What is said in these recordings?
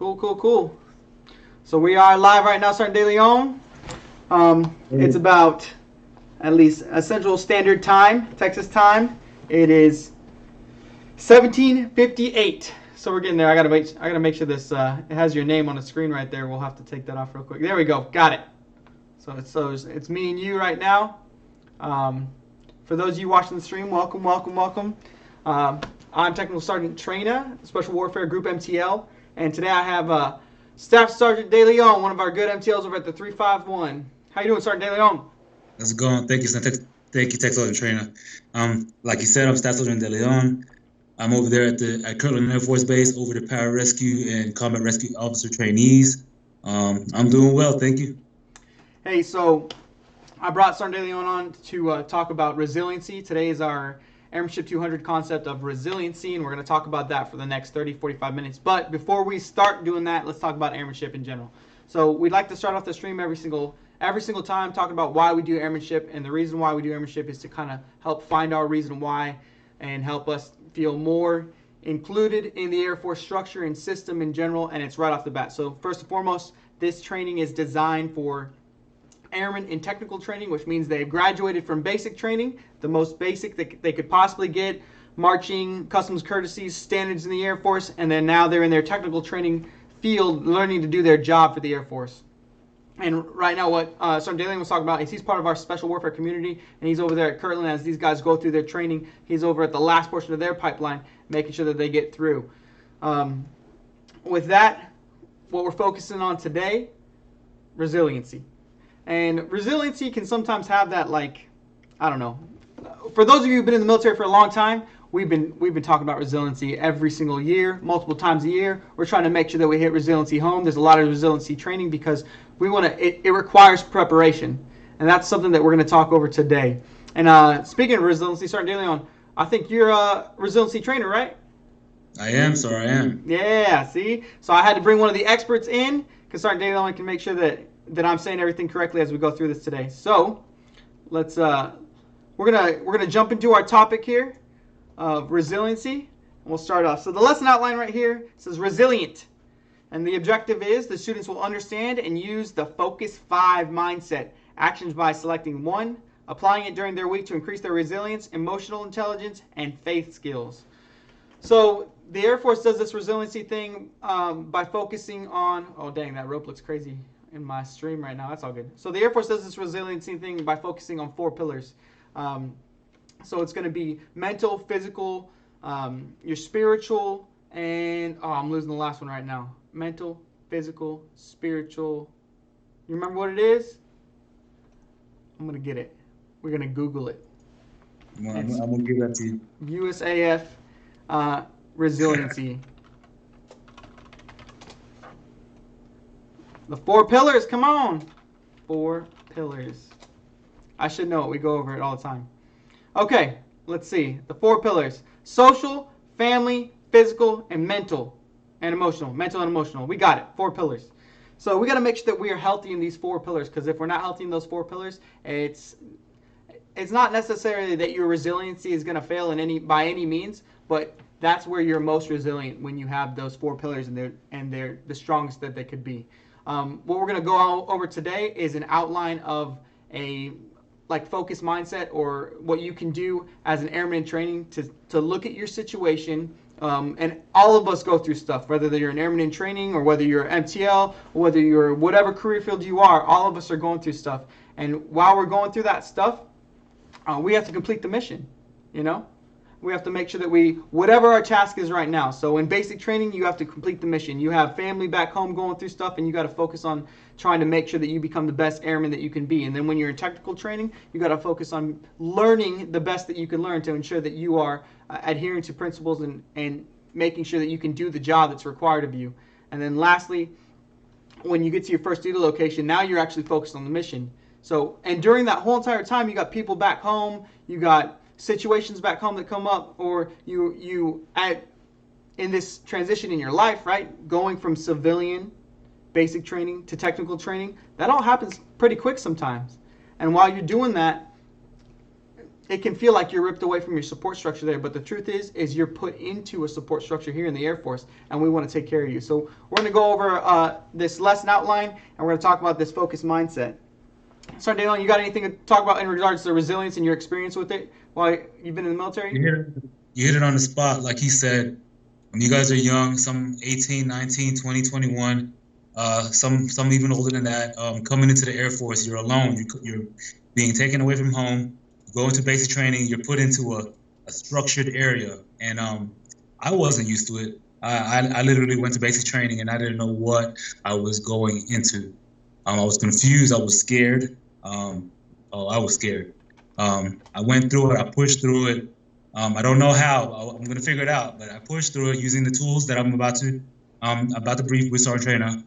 Cool, cool, cool. So we are live right now, starting daily on. It's about at least a Central Standard Time, Texas time. It is 17:58. So we're getting there. I gotta make sure this it has your name on the screen right there. We'll have to take that off real quick. There we go. Got it. So it's me and you right now. For those of you watching the stream, welcome, welcome, welcome. I'm Technical Sergeant Trina, Special Warfare Group MTL, and today I have Staff Sergeant De Leon, one of our good MTLs over at the 351. How you doing, Sergeant De Leon? How's it going? Thank you, Tech Sergeant Trina. Like you said, I'm Staff Sergeant De Leon. I'm over there at Kirtland Air Force Base, over the Pararescue and Combat Rescue Officer trainees. I'm doing well, thank you. Hey, so I brought Sergeant De Leon on to talk about resiliency. Today is our Airmanship 200 concept of resiliency, and we're going to talk about that for the next 30-45 minutes. But before we start doing that, let's talk about airmanship in general. So we'd like to start off the stream every single time talking about why we do airmanship, and the reason why we do airmanship is to kind of help find our reason why and help us feel more included in the Air Force structure and system in general, and it's right off the bat. So first and foremost, this training is designed for airmen in technical training, which means they've graduated from basic training, the most basic that they could possibly get, marching, customs courtesies, standards in the Air Force, and then now they're in their technical training field learning to do their job for the Air Force. And right now what Sergeant De Leon was talking about is he's part of our special warfare community, and he's over there at Kirtland as these guys go through their training. He's over at the last portion of their pipeline, making sure that they get through. With that, what we're focusing on today, resiliency. And resiliency can sometimes have that, like, I don't know. For those of you who've been in the military for a long time, we've been talking about resiliency every single year, multiple times a year. We're trying to make sure that we hit resiliency home. There's a lot of resiliency training because we want to. It requires preparation, and that's something that we're going to talk over today. And speaking of resiliency, Sergeant De Leon, I think you're a resiliency trainer, right? I am, sir. I am. Yeah. See, so I had to bring one of the experts in because Sergeant De Leon can make sure that I'm saying everything correctly as we go through this today. So let's we're gonna jump into our topic here of resiliency, and we'll start off. So the lesson outline right here says resilient, and the objective is the students will understand and use the Focus 5 mindset actions by selecting one, applying it during their week to increase their resilience, emotional intelligence, and faith skills. So the Air Force does this resiliency thing by focusing on, oh dang, that rope looks crazy in my stream right now. That's all good. So the Air Force does this resiliency thing by focusing on 4 pillars. So it's going to be mental, physical, your spiritual, and I'm losing the last one right now. Mental, physical, spiritual. You remember what it is? I'm going to get it. We're going to Google it. I'm going to give that to you. USAF resiliency. The 4 pillars, come on. 4 pillars. I should know it. We go over it all the time. Okay, let's see. The 4 pillars. Social, family, physical, and mental and emotional. Mental and emotional. We got it. 4 pillars. So we got to make sure that we are healthy in these 4 pillars, because if we're not healthy in those 4 pillars, it's not necessarily that your resiliency is going to fail by any means, but that's where you're most resilient, when you have those 4 pillars and they're the strongest that they could be. What we're going to go over today is an outline of a focus mindset, or what you can do as an airman in training to look at your situation. And all of us go through stuff, whether you're an airman in training or whether you're MTL or whether you're whatever career field you are, all of us are going through stuff. And while we're going through that stuff, we have to complete the mission, you know? We have to make sure that whatever our task is right now. So in basic training, you have to complete the mission. You have family back home going through stuff, and you got to focus on trying to make sure that you become the best airman that you can be. And then when you're in technical training, you got to focus on learning the best that you can learn to ensure that you are adhering to principles and making sure that you can do the job that's required of you. And then lastly, when you get to your first duty location, now you're actually focused on the mission. So, and during that whole entire time, you got people back home, you got situations back home that come up, or you in this transition in your life, right? Going from civilian basic training to technical training, that all happens pretty quick sometimes. And while you're doing that, it can feel like you're ripped away from your support structure there, but the truth is you're put into a support structure here in the Air Force, and we want to take care of you. So we're going to go over this lesson outline, and we're going to talk about this focused mindset. So, Dalen, you got anything to talk about in regards to resilience and your experience with it while you've been in the military? You hit it on the spot. Like he said, when you guys are young, some 18, 19, 20, 21, some even older than that, coming into the Air Force, you're alone. You're being taken away from home. Go into basic training, you're put into a structured area, and I wasn't used to it. I literally went to basic training, and I didn't know what I was going into. I was confused. I was scared. I was scared. I went through it. I pushed through it. I don't know how. I'm going to figure it out, but I pushed through it using the tools that I'm about to brief with Sergeant Trainer.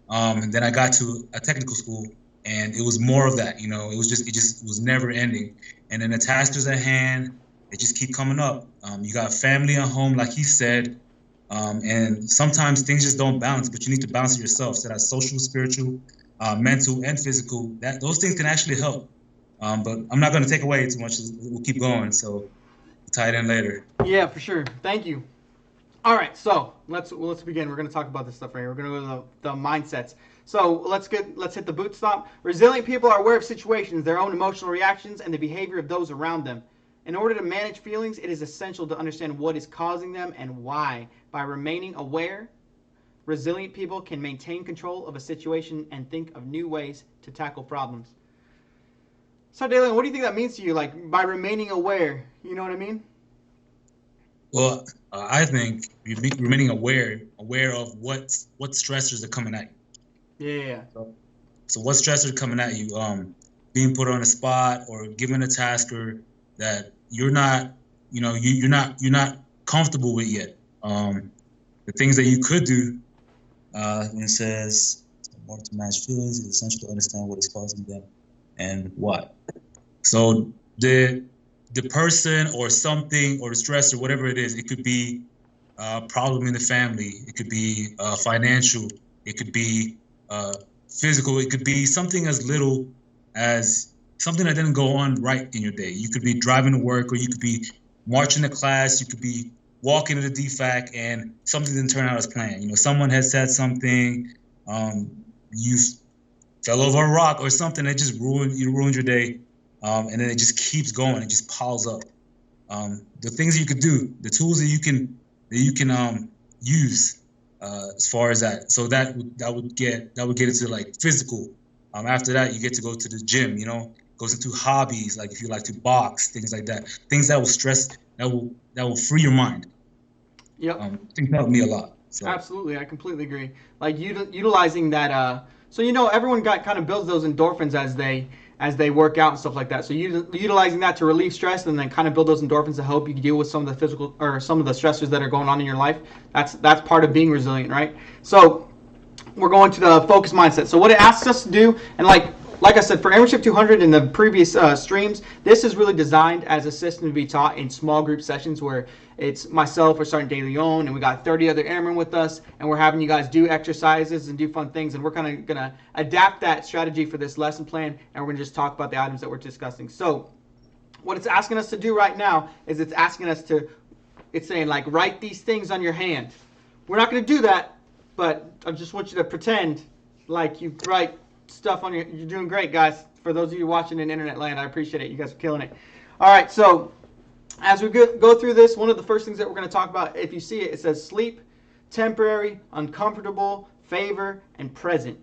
And then I got to a technical school, and it was more of that. It just was never ending. And then the tasks at hand, they just keep coming up. You got family at home, like he said, and sometimes things just don't balance, but you need to balance it yourself. So that's social, spiritual, mental, and physical. Those things can actually help. But I'm not going to take away too much. We'll keep going, so we'll tie it in later. Yeah, for sure. Thank you. All right, so let's begin. We're going to talk about this stuff right here. We're going to go to the mindsets. So let's hit the boot stop. Resilient people are aware of situations, their own emotional reactions, and the behavior of those around them. In order to manage feelings, it is essential to understand what is causing them and why. By remaining aware, resilient people can maintain control of a situation and think of new ways to tackle problems. So, Dalen, what do you think that means to you, like, by remaining aware? You know what I mean? Well, I think remaining aware of what stressors are coming at you. Yeah. So what stressors are coming at you? Being put on a spot or given a task that you're not comfortable with yet. The things that you could do. It says, more to manage feelings, it's essential to understand what is causing them and why. So the person or something or the stress or whatever it is, it could be a problem in the family. It could be financial. It could be physical. It could be something as little as something that didn't go on right in your day. You could be driving to work, or you could be marching to class. You could be walking to the DFAC and something didn't turn out as planned. Someone had said something, you fell over a rock or something that just ruined your day. And then it just keeps going. It just piles up. The things you could do, the tools that you can use as far as that. So that would get into like physical. After that, you get to go to the gym. Goes into hobbies, like if you like to box, things like that. Things that will stress, that will free your mind. Yep. I think that helped me a lot. So. Absolutely, I completely agree. Like utilizing that. So everyone kind of builds those endorphins as they work out and stuff like that. So utilizing that to relieve stress and then kind of build those endorphins to help you deal with some of the physical or some of the stressors that are going on in your life. That's part of being resilient, right? So we're going to the focus mindset. So what it asks us to do, and like I said, for Airmanship 200 in the previous streams, this is really designed as a system to be taught in small group sessions where it's myself or Sergeant De Leon, and we got 30 other airmen with us, and we're having you guys do exercises and do fun things, and we're kind of going to adapt that strategy for this lesson plan, and we're going to just talk about the items that we're discussing. So what it's asking us to do right now is it's saying, like, write these things on your hand. We're not going to do that, but I just want you to pretend like you write stuff on you're doing great, guys. For those of you watching in internet land, I appreciate it. You guys are killing it. All right, so as we go through this, one of the first things that we're going to talk about, if you see it, it says sleep, temporary, uncomfortable, favor, and present.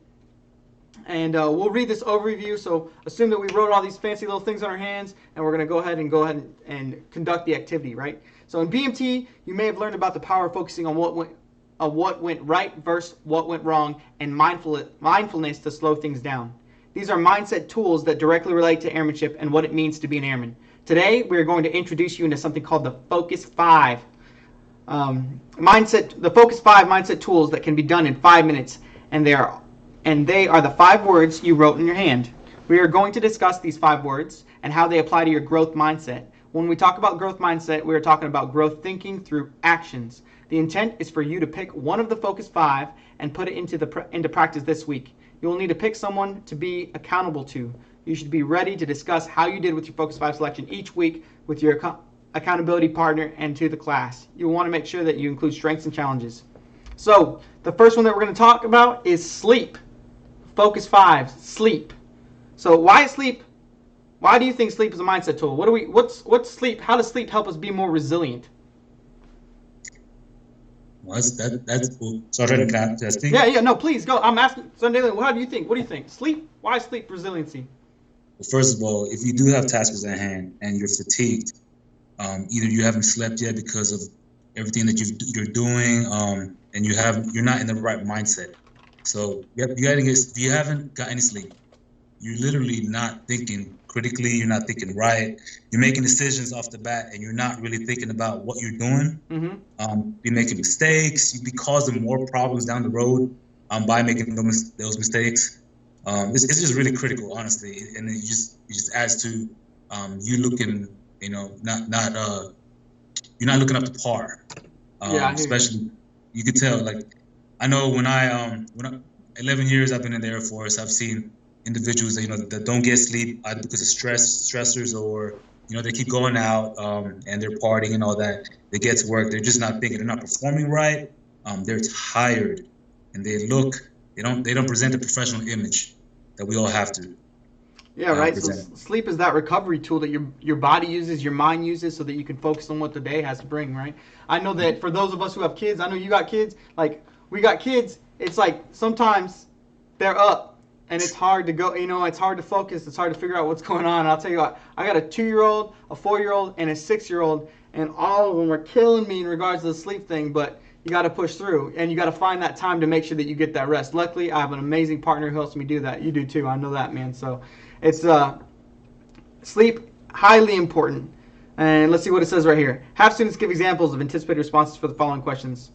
And we'll read this overview, so assume that we wrote all these fancy little things on our hands, and we're going to go ahead and conduct the activity, right? So in BMT, you may have learned about the power of focusing on what went right versus what went wrong, and mindfulness to slow things down. These are mindset tools that directly relate to airmanship and what it means to be an airman. Today, we're going to introduce you into something called the Focus 5 mindset tools that can be done in 5 minutes, and they are the 5 words you wrote in your hand. We are going to discuss these 5 words and how they apply to your growth mindset. When we talk about growth mindset, we are talking about growth thinking through actions. The intent is for you to pick one of the Focus 5 and put it into practice this week. You will need to pick someone to be accountable to. You should be ready to discuss how you did with your Focus 5 selection each week with your accountability partner and to the class. You'll want to make sure that you include strengths and challenges. So the first one that we're going to talk about is sleep. Focus 5, sleep. So why sleep? Why do you think sleep is a mindset tool? What's sleep? How does sleep help us be more resilient? Well, that's cool. So I'm trying to speak. Yeah, no, please go. I'm asking Sunday. How do you think? What do you think? Sleep? Why sleep resiliency? Well, first of all, if you do have tasks at hand and you're fatigued, either you haven't slept yet because of everything that you're doing, and you're not in the right mindset. So if you haven't got any sleep, you're literally not thinking critically. You're not thinking right. You're making decisions off the bat, and you're not really thinking about what you're doing. Mm-hmm. You're making mistakes. You'd be causing more problems down the road by making those mistakes. It's just really critical, honestly, and it just adds to you looking, you're not looking up to par. Especially you could tell. Like I know when I 11 years I've been in the Air Force, I've seen individuals that don't get sleep either because of stressors or they keep going out and they're partying and all that. They get to work, they're just not thinking, they're not performing right. They're tired, and they don't present the professional image that we all have to. Yeah, right. So sleep is that recovery tool that your body uses, your mind uses, so that you can focus on what the day has to bring, right? I know that for those of us who have kids, I know you got kids, like we got kids, it's like sometimes they're up and it's hard to go, it's hard to focus, it's hard to figure out what's going on. And I'll tell you what, I got a 2-year-old, a 4-year-old, and a 6-year-old, and all of them are killing me in regards to the sleep thing, but you got to push through, and you got to find that time to make sure that you get that rest. Luckily, I have an amazing partner who helps me do that. You do too, I know that, man. So it's sleep, highly important. And let's see what it says right here. Have students give examples of anticipated responses for the following questions.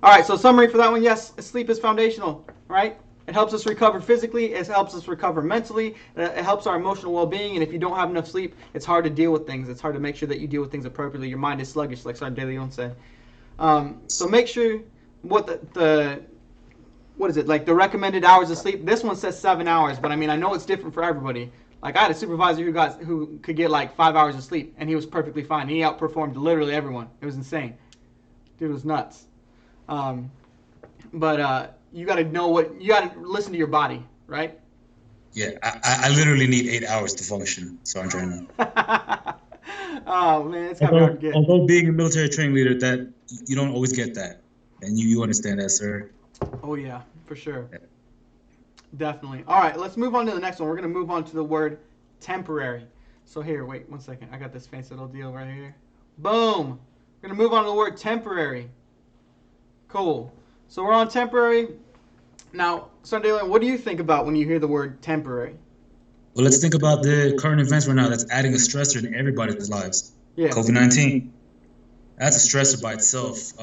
All right, so summary for that one, yes, sleep is foundational, right? It helps us recover physically. It helps us recover mentally. It helps our emotional well-being. And if you don't have enough sleep, it's hard to deal with things. It's hard to make sure that you deal with things appropriately. Your mind is sluggish, like Sergeant De Leon said. So make sure what what is it, like the recommended hours of sleep. This one says 7 hours, but I mean, I know it's different for everybody. Like I had a supervisor who could get like 5 hours of sleep, and he was perfectly fine. He outperformed literally everyone. It was insane. Dude was nuts. But you got to know you got to listen to your body, right? Yeah, I literally need 8 hours to function, so I'm trying to. Oh man, it's gotta be hard to get. Although being a military training leader, that you don't always get that, and you understand that, sir. Oh yeah, for sure. Yeah. Definitely. All right, let's move on to the next one. We're gonna move on to the word temporary. So here, wait 1 second. I got this fancy little deal right here. Boom. We're gonna move on to the word temporary. Cool. So we're on temporary. Now, Sunday, what do you think about when you hear the word temporary? Well, let's think about the current events right now that's adding a stressor in everybody's lives. Yeah. COVID-19. That's a stressor by itself.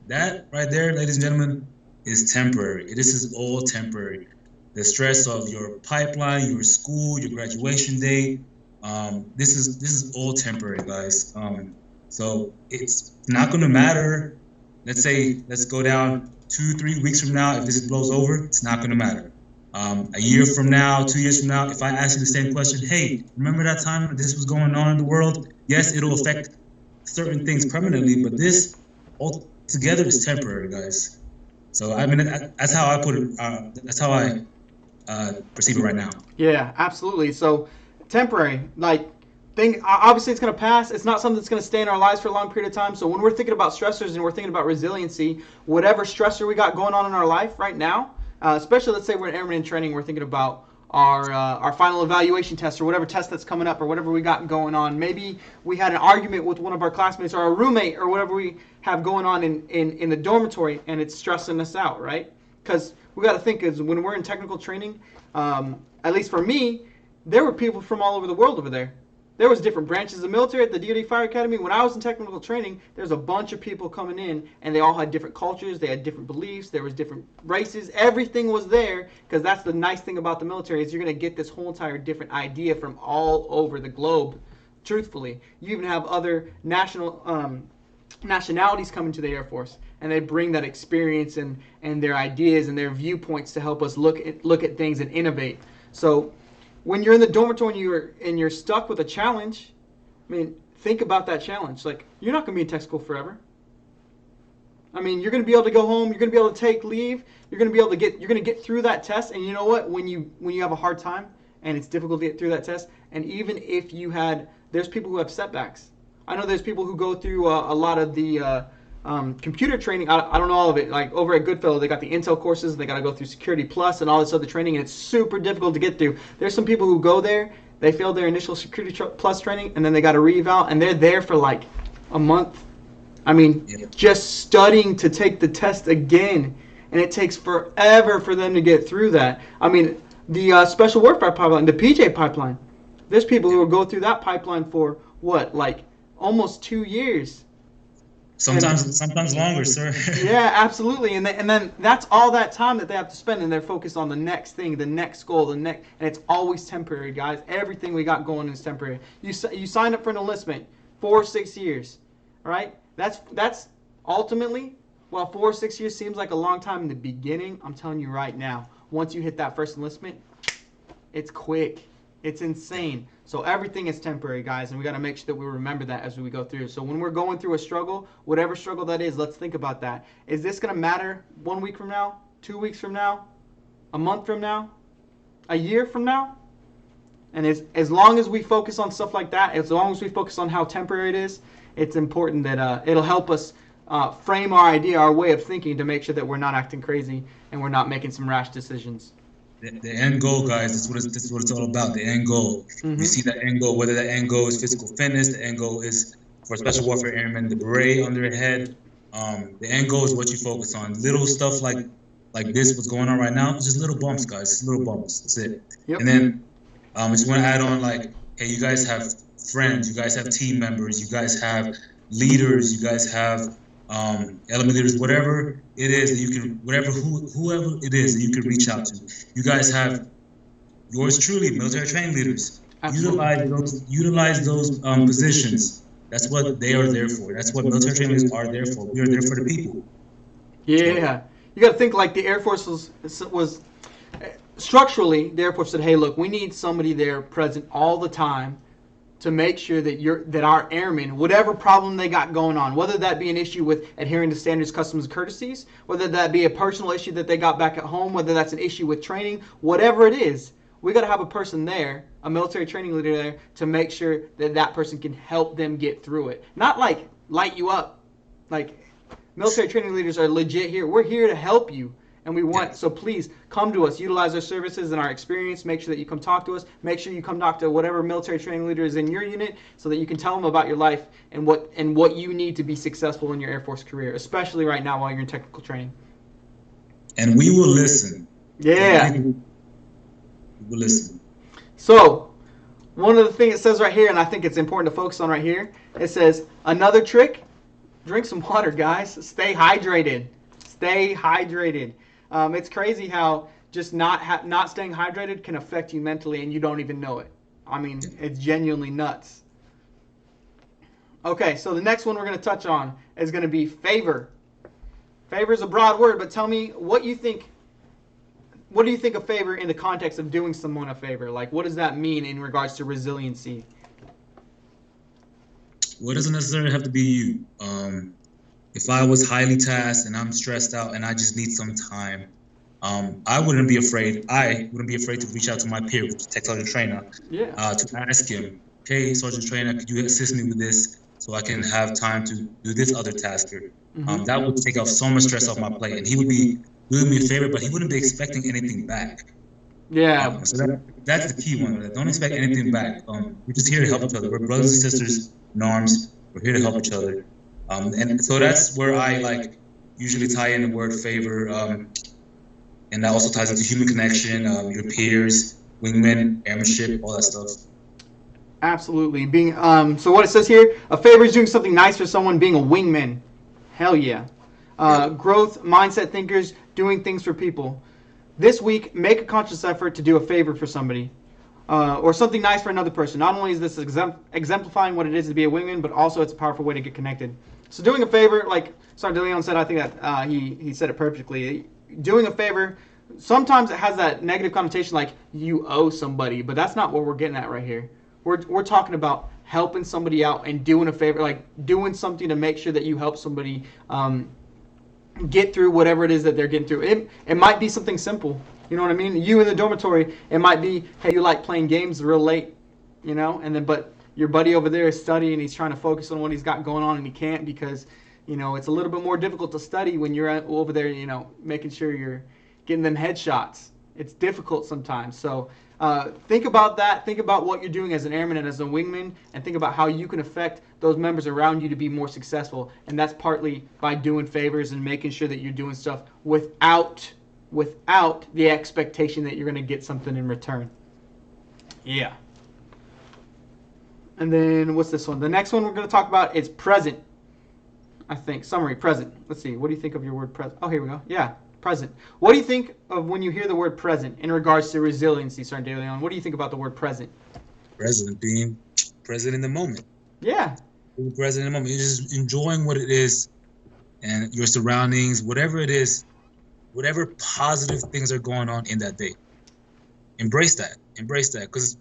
That right there, ladies and gentlemen, is temporary. This is all temporary. The stress of your pipeline, your school, your graduation date. This is all temporary, guys. So it's not going to matter. Let's go down 2-3 weeks from now. If this blows over, it's not going to matter. A year from now, 2 years from now, if I ask you the same question, hey, remember that time this was going on in the world? Yes, it'll affect certain things permanently, but this altogether is temporary, guys. So I mean, that's how I put it. That's how I perceive it right now. Yeah, absolutely. So temporary, obviously it's going to pass. It's not something that's going to stay in our lives for a long period of time. So when we're thinking about stressors and we're thinking about resiliency, whatever stressor we got going on in our life right now, especially let's say we're in airman training, we're thinking about our final evaluation test or whatever test that's coming up or whatever we got going on. Maybe we had an argument with one of our classmates or our roommate or whatever we have going on in the dormitory, and it's stressing us out, right? Because we got to think is when we're in technical training, at least for me, there were people from all over the world over there. There was different branches of the military at the DoD Fire Academy. When I was in technical training, there's a bunch of people coming in, and they all had different cultures. They had different beliefs. There was different races. Everything was there, because that's the nice thing about the military is you're going to get this whole entire different idea from all over the globe, truthfully. You even have other nationalities coming to the Air Force, and they bring that experience and their ideas and their viewpoints to help us look at things and innovate. So when you're in the dormitory and you're stuck with a challenge, I mean, think about that challenge. Like, you're not going to be in tech school forever. I mean, you're going to be able to go home. You're going to be able to take leave. You're going to get through that test. And you know what? When you have a hard time and it's difficult to get through that test, and even if there's people who have setbacks. I know there's people who go through a lot of the computer training. I don't know all of it. Like over at Goodfellow, they got the Intel courses. They got to go through Security Plus and all this other training, and it's super difficult to get through. There's some people who go there, they failed their initial Security Plus training, and then they got to re-eval, and they're there for like a month. I mean, just studying to take the test again, and it takes forever for them to get through that. I mean, the Special Warfare Pipeline, the PJ Pipeline, there's people who will go through that pipeline for what, like almost 2 years. Sometimes longer, sir. Yeah, absolutely. And then that's all that time that they have to spend, and they're focused on the next thing, the next goal, and it's always temporary, guys. Everything we got going is temporary. You signed up for an enlistment 4 or 6 years, all right? That's ultimately, while 4 or 6 years seems like a long time in the beginning, I'm telling you right now, once you hit that first enlistment, it's quick. It's insane. So everything is temporary, guys, and we got to make sure that we remember that as we go through. So when we're going through a struggle, whatever struggle that is, let's think about that. Is this going to matter 1 week from now, 2 weeks from now, a month from now, a year from now? And as long as we focus on stuff like that, as long as we focus on how temporary it is, it's important that it'll help us frame our idea, our way of thinking, to make sure that we're not acting crazy and we're not making some rash decisions. The end goal, guys, this is what it's all about, the end goal. Mm-hmm. You see that end goal, whether that end goal is physical fitness, the end goal is for Special Warfare Airmen, the beret on their head. The end goal is what you focus on. Little stuff like this, what's going on right now, it's just little bumps, guys. It's little bumps. That's it. Yep. And then I just want to add on, like, hey, you guys have friends, you guys have team members, you guys have leaders, you guys have element leaders, whatever it is that you can, whoever it is that you can reach out to. You guys have yours truly, military training leaders. Utilize those positions. That's what they are there for. That's what military training leaders are there for. We are there for the people. Yeah, you got to think like the Air Force was structurally. The Air Force said, "Hey, look, we need somebody there present all the time to make sure that our airmen, whatever problem they got going on, whether that be an issue with adhering to standards, customs, and courtesies, whether that be a personal issue that they got back at home, whether that's an issue with training, whatever it is, we got to have a person there, a military training leader there, to make sure that person can help them get through it. Not like light you up. Like, military training leaders are legit here. We're here to help you. And we want, so please come to us, utilize our services and our experience. Make sure that you come talk to us. Make sure you come talk to whatever military training leader is in your unit, so that you can tell them about your life and what you need to be successful in your Air Force career, especially right now while you're in technical training. And we will listen. Yeah. We will listen. So, one of the things it says right here, and I think it's important to focus on right here, it says, another trick, drink some water, guys. Stay hydrated. Stay hydrated. It's crazy how just not staying hydrated can affect you mentally and you don't even know it. I mean, it's genuinely nuts. Okay, so the next one we're going to touch on is going to be favor. Favor is a broad word, but tell me what you think. What do you think of favor in the context of doing someone a favor? Like, what does that mean in regards to resiliency? Well, it doesn't necessarily have to be you. If I was highly tasked and I'm stressed out and I just need some time, I wouldn't be afraid. I wouldn't be afraid to reach out to my peer, Tech Sergeant Trainer, to ask him, "Hey, Sergeant Trainer, could you assist me with this so I can have time to do this other task here?" That would take off so much stress off my plate, and he would be doing me a favor, but he wouldn't be expecting anything back. Yeah. So that's the key one. Don't expect anything back. We're just here to help each other. We're brothers and sisters in arms. We're here to help each other. And so that's where I usually tie in the word favor, and that also ties into human connection, your peers, wingmen, airmanship, all that stuff. Absolutely. Being so what it says here, a favor is doing something nice for someone, being a wingman. Hell yeah. Growth mindset thinkers, doing things for people. This week, make a conscious effort to do a favor for somebody. Or something nice for another person. Not only is this exemplifying what it is to be a wingman, but also it's a powerful way to get connected. So doing a favor, like Sergeant DeLeon said, I think that he said it perfectly. Doing a favor sometimes it has that negative connotation like you owe somebody, but that's not what we're getting at right here. We're talking about helping somebody out and doing a favor, like doing something to make sure that you help somebody get through whatever it is that they're getting through. It might be something simple. You know what I mean? You in the dormitory, it might be, hey, you like playing games real late, you know, and then but your buddy over there is studying, he's trying to focus on what he's got going on, and he can't because, you know, it's a little bit more difficult to study when you're over there, you know, making sure you're getting them headshots. It's difficult sometimes. So think about that. Think about what you're doing as an airman and as a wingman, and think about how you can affect those members around you to be more successful. And that's partly by doing favors and making sure that you're doing stuff without the expectation that you're going to get something in return. Yeah. And then what's this one? The next one we're going to talk about is present. I think summary, present. Let's see. What do you think of your word present? Oh, here we go. Yeah, present. What do you think of when you hear the word present in regards to resiliency, Sergeant De Leon? What do you think about the word present? Present, being present in the moment. Yeah. Being present in the moment. You're just enjoying what it is and your surroundings, whatever it is, whatever positive things are going on in that day. Embrace that. Embrace that. Because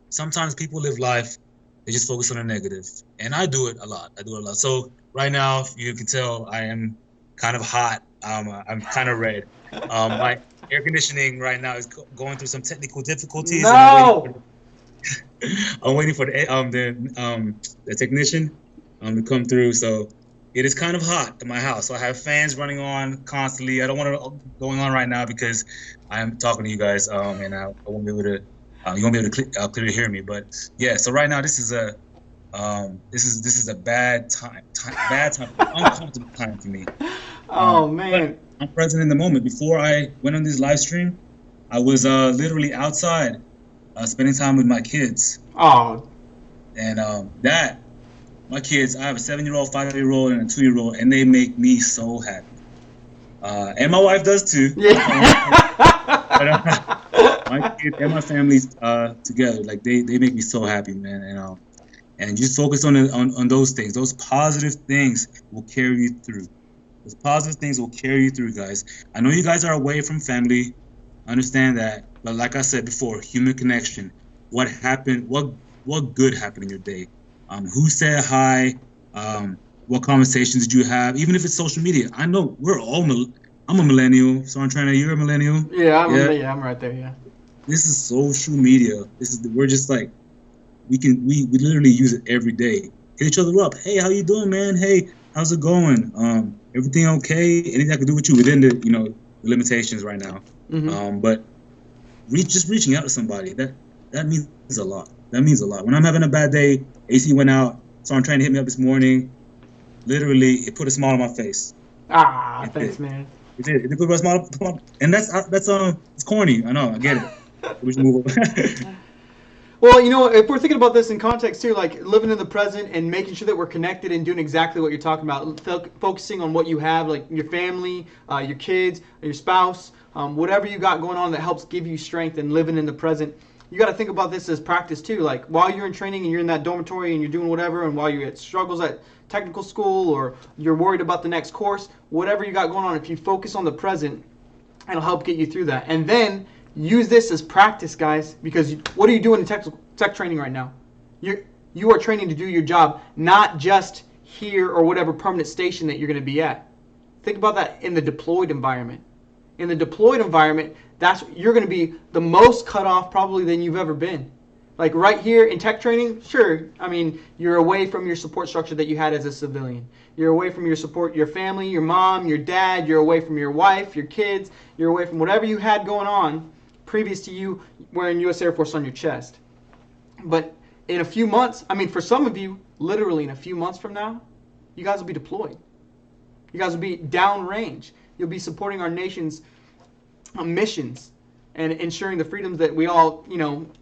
sometimes people live life, they just focus on the negative. And I do it a lot. So right now, if you can tell, I am kind of hot. I'm kind of red. My air conditioning right now is going through some technical difficulties. No! I'm waiting for the technician to come through. So it is kind of hot in my house. So I have fans running on constantly. I don't want it going on right now because I am talking to you guys, and I won't be able to. You won't be able to clearly hear me. But yeah, so right now this is a bad time, uncomfortable time for me. Oh man! I'm present in the moment. Before I went on this live stream, I was literally outside, spending time with my kids. Oh. And my kids, I have a 7-year-old, 5-year-old, and a 2-year-old, and they make me so happy. And my wife does too. Yeah. My kids and my family's together, like they make me so happy, man. And just focus on those things. Those positive things will carry you through. Those positive things will carry you through, guys. I know you guys are away from family. I understand that, but like I said before, human connection. What happened? What good happened in your day? Who said hi? What conversations did you have? Even if it's social media, I know we're all. I'm a millennial, so I'm trying to. You're a millennial. Yeah, I'm right there. Yeah. This is social media. We're just like we literally use it every day. Hit each other up. Hey, how you doing, man? Hey, how's it going? Everything okay? Anything I can do with you within the limitations right now. Mm-hmm. But just reaching out to somebody that means a lot. That means a lot. When I'm having a bad day, AC went out, so I'm trying to hit me up this morning. Literally, it put a smile on my face. Thanks, man. It did. It put a smile on my, and that's it's corny. I know. I get it. We should move on. Well, if we're thinking about this in context too, like living in the present and making sure that we're connected and doing exactly what you're talking about, focusing on what you have, like your family, your kids, your spouse, whatever you got going on that helps give you strength and living in the present. You got to think about this as practice too. Like while you're in training and you're in that dormitory and you're doing whatever, and while you're at struggles at technical school or you're worried about the next course, whatever you got going on, if you focus on the present, it'll help get you through that. And then use this as practice, guys, because what are you doing in tech training right now? You are training to do your job, not just here or whatever permanent station that you're going to be at. Think about that in the deployed environment. In the deployed environment, you're going to be the most cut off probably than you've ever been. Like right here in tech training, sure, I mean, you're away from your support structure that you had as a civilian. You're away from your support, your family, your mom, your dad. You're away from your wife, your kids. You're away from whatever you had going on previous to you wearing U.S. Air Force on your chest. But in a few months, I mean, for some of you, literally in a few months from now, you guys will be deployed. You guys will be downrange. You'll be supporting our nation's missions and ensuring the freedoms that we all,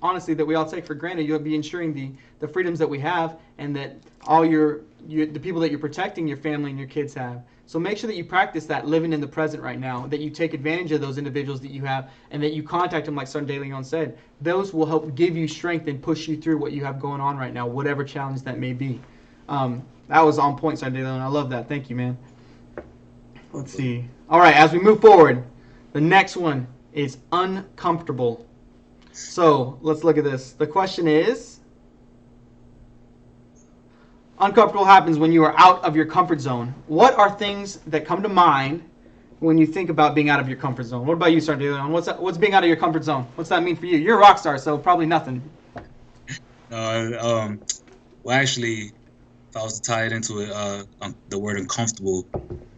honestly, that we all take for granted. You'll be ensuring the freedoms that we have and that all the people that you're protecting, your family and your kids have. So make sure that you practice that living in the present right now, that you take advantage of those individuals that you have and that you contact them like Sergeant De Leon said. Those will help give you strength and push you through what you have going on right now, whatever challenge that may be. That was on point, Sergeant De Leon. I love that. Thank you, man. Let's see. All right, as we move forward, the next one is uncomfortable. So let's look at this. The question is, uncomfortable happens when you are out of your comfort zone. What are things that come to mind when you think about being out of your comfort zone? What about you, Sardelion? What's being out of your comfort zone? What's that mean for you? You're a rock star, so probably nothing. Well, actually, if I was to tie it into it, the word uncomfortable,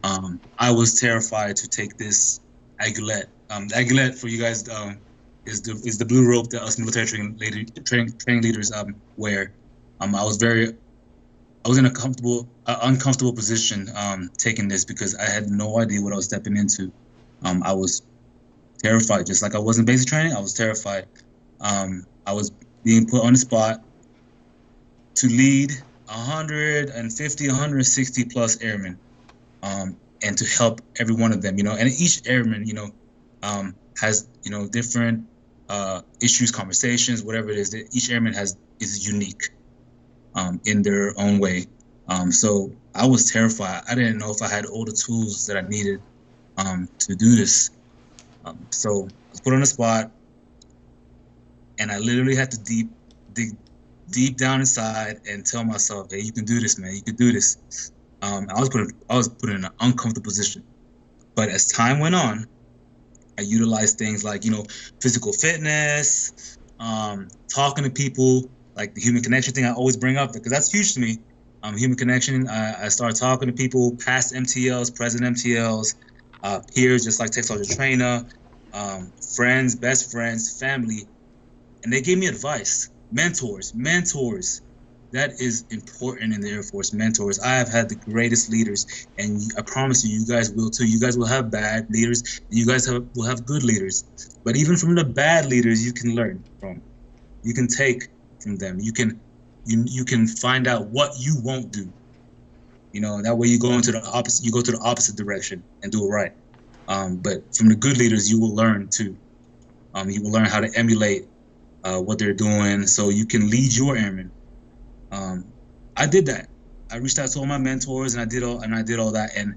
I was terrified to take this aiguillette. The aiguillette, for you guys, is the blue rope that us military training leaders wear. I was in a uncomfortable position taking this because I had no idea what I was stepping into. I was terrified, just like I was in basic training. I was terrified. I was being put on the spot to lead 150, 160 plus airmen, and to help every one of them, and each airman, has, different issues, conversations, whatever it is. That each airman is unique in their own way. So I was terrified. I didn't know if I had all the tools that I needed to do this. So I was put on the spot, and I literally had to dig deep down inside and tell myself, "Hey, you can do this, man. You can do this." I was put in an uncomfortable position, but as time went on, I utilized things like physical fitness, talking to people, like the human connection thing I always bring up because that's huge to me. Human connection. I started talking to people, past MTLs, present MTLs, peers, just like Tech Sergeant Trainer, friends, best friends, family, and they gave me advice. Mentors. That is important in the Air Force. Mentors. I have had the greatest leaders, and I promise you guys will too. You guys will have bad leaders, and you guys will have good leaders. But even from the bad leaders, you can learn from. You can take from them. You can find out what you won't do. That way you go into the opposite. You go to the opposite direction and do it right. But from the good leaders, you will learn too. You will learn how to emulate what they're doing, so you can lead your airmen. I did that. I reached out to all my mentors, and I did all that, and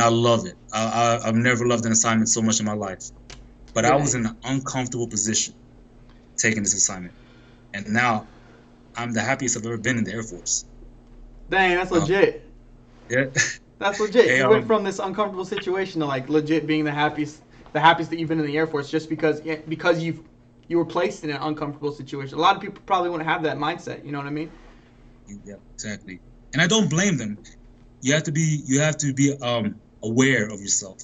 I love it. I've never loved an assignment so much in my life. But I was in an uncomfortable position taking this assignment, and now I'm the happiest I've ever been in the Air Force. Dang, that's legit. Yeah, that's legit. Hey, you went from this uncomfortable situation to like legit being the happiest that you've been in the Air Force, just because you were placed in an uncomfortable situation. A lot of people probably wouldn't have that mindset. You know what I mean? Yeah, exactly. And I don't blame them. You have to be aware of yourself,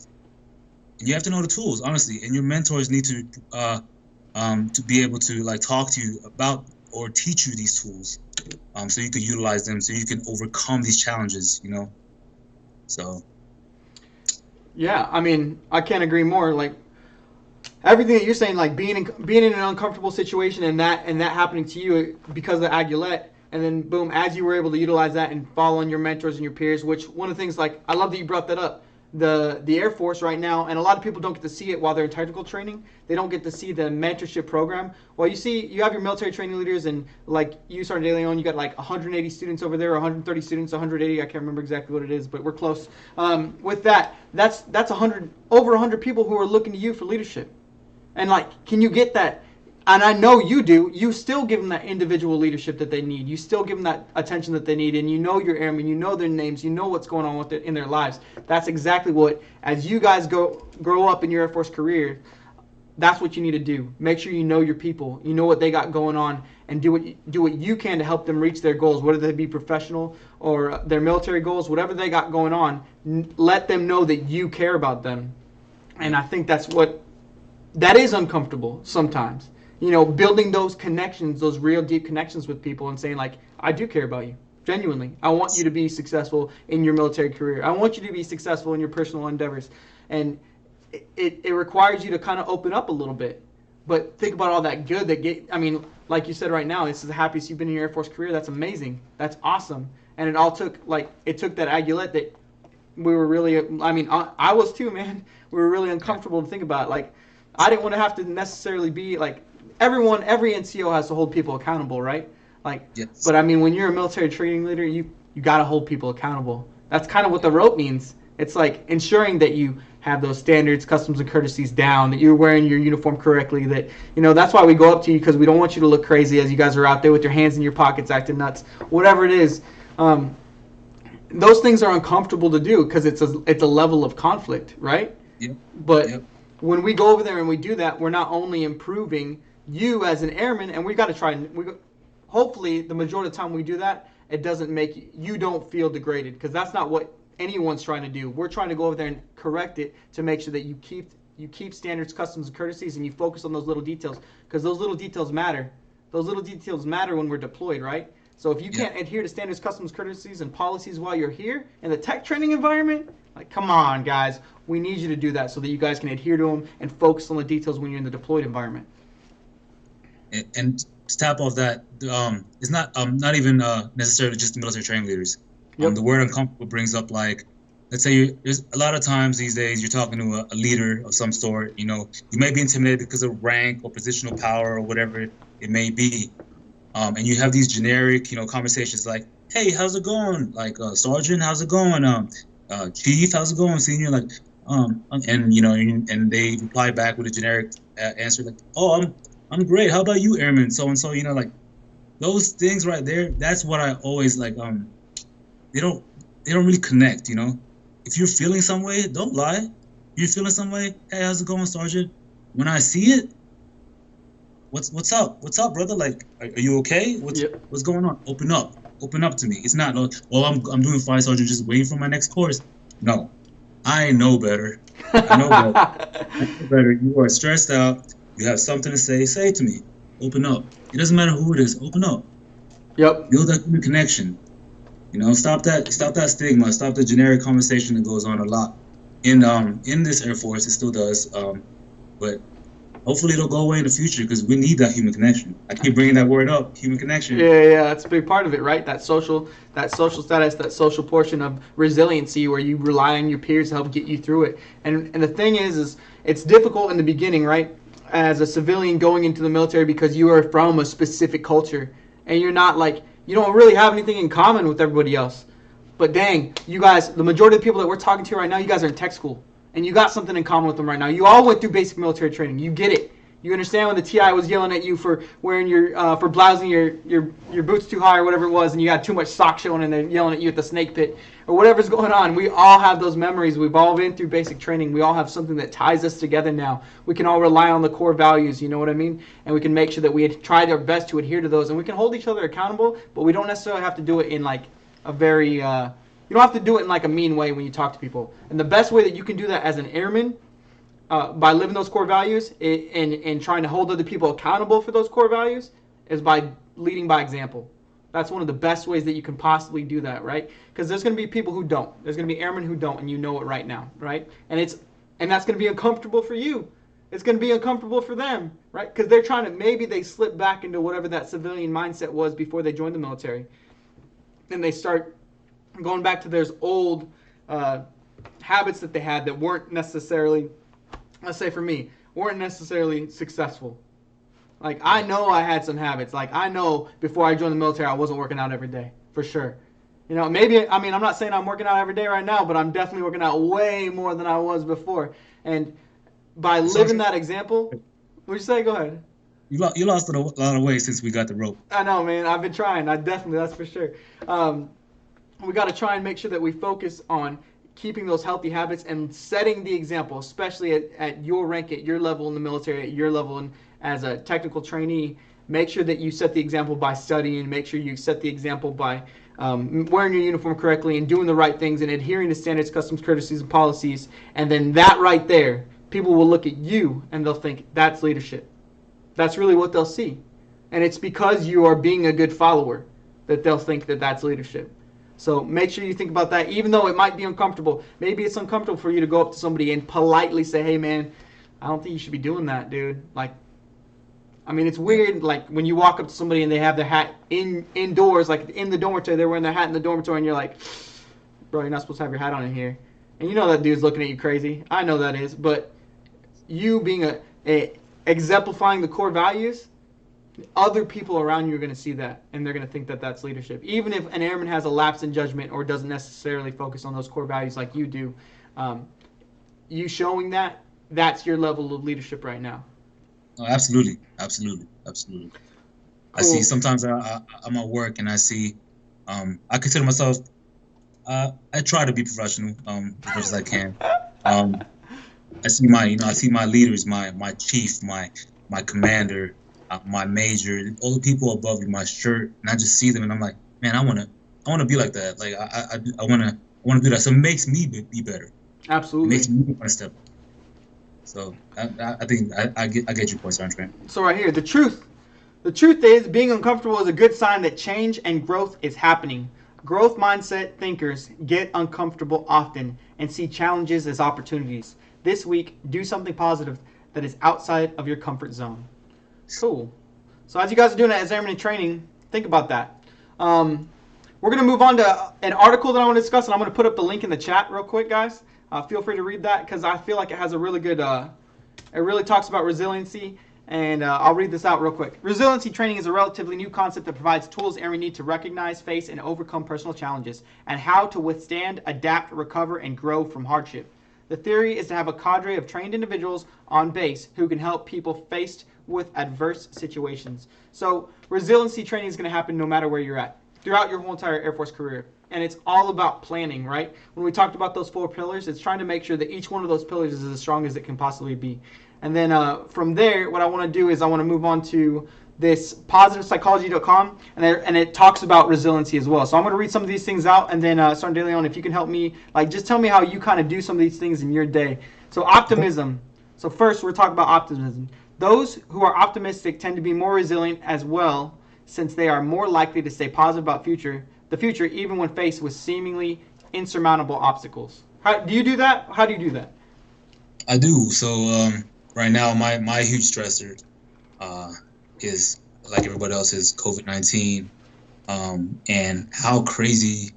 and you have to know the tools, honestly. And your mentors need to be able to like talk to you about or teach you these tools, so you can utilize them, so you can overcome these challenges. So. Yeah, I mean, I can't agree more. Like, everything that you're saying, like being in an uncomfortable situation and that happening to you because of the aiguillette, and then boom, as you were able to utilize that and follow on your mentors and your peers, which one of the things, like, I love that you brought that up. The Air Force right now, and a lot of people don't get to see it while they're in technical training. They don't get to see the mentorship program. Well, you have your military training leaders, and like you, Sergeant De Leon, you got like 180 students over there, 130 students, 180. I can't remember exactly what it is, but we're close. With that's 100 over 100 people who are looking to you for leadership. And like, can you get that? And I know you do. You still give them that individual leadership that they need. You still give them that attention that they need. And you know your airmen. You know their names. You know what's going on in their lives. That's exactly what, as you guys grow up in your Air Force career, that's what you need to do. Make sure you know your people. You know what they got going on, and do what you can to help them reach their goals, whether they be professional or their military goals, whatever they got going on. Let them know that you care about them. And I think that is uncomfortable sometimes. Building those connections, those real deep connections with people, and saying like, I do care about you. Genuinely. I want you to be successful in your military career. I want you to be successful in your personal endeavors. And it requires you to kind of open up a little bit. But think about all that good like you said right now, this is the happiest you've been in your Air Force career. That's amazing. That's awesome. And it all took that aiguillette that we were really, I was too, man. We were really uncomfortable to think about. Like, I didn't want to have to necessarily be like, every NCO has to hold people accountable, right? Like, yes. But when you're a military training leader, you got to hold people accountable. That's kind of what the rope means. It's like ensuring that you have those standards, customs, and courtesies down, that you're wearing your uniform correctly, that, that's why we go up to you, because we don't want you to look crazy as you guys are out there with your hands in your pockets acting nuts, whatever it is. Those things are uncomfortable to do because it's a level of conflict, right? Yep. But Yep. when we go over there and we do that, we're not only improving you as an airman, and we got to try, hopefully the majority of the time we do that, it doesn't make you don't feel degraded, because that's not what anyone's trying to do. We're trying to go over there and correct it to make sure that you keep standards, customs, and courtesies, and you focus on those little details, because those little details matter. Those little details matter when we're deployed, right? So if you can't adhere to standards, customs, courtesies, and policies while you're here in the tech training environment, like, come on, guys. We need you to do that so that you guys can adhere to them and focus on the details when you're in the deployed environment. And to tap off that, it's not even necessarily just the military training leaders. The word uncomfortable brings up, like, let's say there's a lot of times these days you're talking to a leader of some sort. You may be intimidated because of rank or positional power or whatever it may be. And you have these generic, conversations like, "Hey, how's it going? Like, Sergeant, how's it going? Chief, how's it going? Senior?" Like, and they reply back with a generic answer like, "Oh, I'm great. How about you, Airman? So and so." Like, those things right there. That's what I always like. They don't really connect. If you're feeling some way, don't lie. If you're feeling some way, "Hey, how's it going, Sergeant?" When I see it, What's up? What's up, brother? Like, are you okay? What's going on? Open up to me. It's not, "Oh, I'm doing fine, Sergeant, just waiting for my next course." No, I know better. I know better. You are stressed out. You have something to say. Say it to me. Open up. It doesn't matter who it is. Open up. Yep. Build that human connection. Stop that stigma. Stop the generic conversation that goes on a lot in this Air Force. It still does. But hopefully it'll go away in the future, because we need that human connection. I keep bringing that word up, human connection. Yeah, that's a big part of it, right? That social status, that social portion of resiliency, where you rely on your peers to help get you through it. And the thing is it's difficult in the beginning, right? As a civilian going into the military, because you are from a specific culture, and you're not like, you don't really have anything in common with everybody else. But dang, you guys, the majority of the people that we're talking to right now, you guys are in tech school. And you got something in common with them right now. You all went through basic military training. You get it. You understand when the TI was yelling at you for wearing for blousing your boots too high or whatever it was, and you got too much sock showing, and they're yelling at you at the snake pit or whatever's going on. We all have those memories. We've all been through basic training. We all have something that ties us together now. We can all rely on the core values, you know what I mean? And we can make sure that we try our best to adhere to those, and we can hold each other accountable, but we don't necessarily have to do it in like a very you don't have to do it in like a mean way when you talk to people. And the best way that you can do that as an airman, by living those core values and trying to hold other people accountable for those core values, is by leading by example. That's one of the best ways that you can possibly do that, right? Because there's going to be people who don't. There's going to be airmen who don't, and you know it right now, right? And that's going to be uncomfortable for you. It's going to be uncomfortable for them, right? Because they're trying to, maybe they slip back into whatever that civilian mindset was before they joined the military. And they start going back to their old habits that they had that weren't necessarily, let's say for me, weren't necessarily successful. Like, I know I had some habits. Like, I know before I joined the military, I wasn't working out every day, for sure. Maybe, I'm not saying I'm working out every day right now, but I'm definitely working out way more than I was before. And by living that example, what'd you say? Go ahead. You lost a lot of weight since we got the rope. I know, man. I've been trying. That's for sure. We got to try and make sure that we focus on keeping those healthy habits and setting the example, especially at your rank, at your level in the military, at your level as a technical trainee. Make sure that you set the example by studying. Make sure you set the example by wearing your uniform correctly and doing the right things and adhering to standards, customs, courtesies, and policies. And then that right there, people will look at you and they'll think, that's leadership. That's really what they'll see. And it's because you are being a good follower that they'll think that that's leadership. So make sure you think about that, even though it might be uncomfortable. Maybe it's uncomfortable for you to go up to somebody and politely say, hey, man, I don't think you should be doing that, dude. Like, it's weird, like, when you walk up to somebody and they have their hat indoors, like in the dormitory, they're wearing their hat in the dormitory, and you're like, bro, you're not supposed to have your hat on in here. And you know that dude's looking at you crazy. I know that is. But you being exemplifying the core values, other people around you are going to see that, and they're going to think that that's leadership. Even if an airman has a lapse in judgment or doesn't necessarily focus on those core values like you do, you showing that's your level of leadership right now. Oh, absolutely, absolutely, absolutely. Cool. I see. Sometimes I'm at work and I see. I consider myself. I try to be professional as much as I can. I see my leaders, my chief, my commander, my major, all the people above me, my shirt, and I just see them and I'm like, man, I wanna be like that. Like I wanna do that. So it makes me be better. Absolutely. It makes me want to step up. So I think I get your point, Andre. So right here, the truth is being uncomfortable is a good sign that change and growth is happening. Growth mindset thinkers get uncomfortable often and see challenges as opportunities. This week, do something positive that is outside of your comfort zone. Cool. So as you guys are doing it as airmen in training, think about that. We're going to move on to an article that I want to discuss, and I'm going to put up the link in the chat real quick, guys. Feel free to read that because I feel like it has a really good, it really talks about resiliency, and I'll read this out real quick. Resiliency training is a relatively new concept that provides tools airmen need to recognize, face, and overcome personal challenges, and how to withstand, adapt, recover, and grow from hardship. The theory is to have a cadre of trained individuals on base who can help people faced with adverse situations. So resiliency training is going to happen no matter where you're at, throughout your whole entire Air Force career. And it's all about planning, right? When we talked about those 4 pillars, it's trying to make sure that each one of those pillars is as strong as it can possibly be. And then from there, what I want to do is I want to move on to this positivepsychology.com, and it talks about resiliency as well. So I'm going to read some of these things out, and then Sergeant De Leon, if you can help me, like just tell me how you kind of do some of these things in your day. So optimism. So first, we're talking about optimism. Those who are optimistic tend to be more resilient as well, since they are more likely to stay positive about the future, even when faced with seemingly insurmountable obstacles. Do you do that? How do you do that? I do. So right now, my huge stressor is, like everybody else, is COVID-19, and how crazy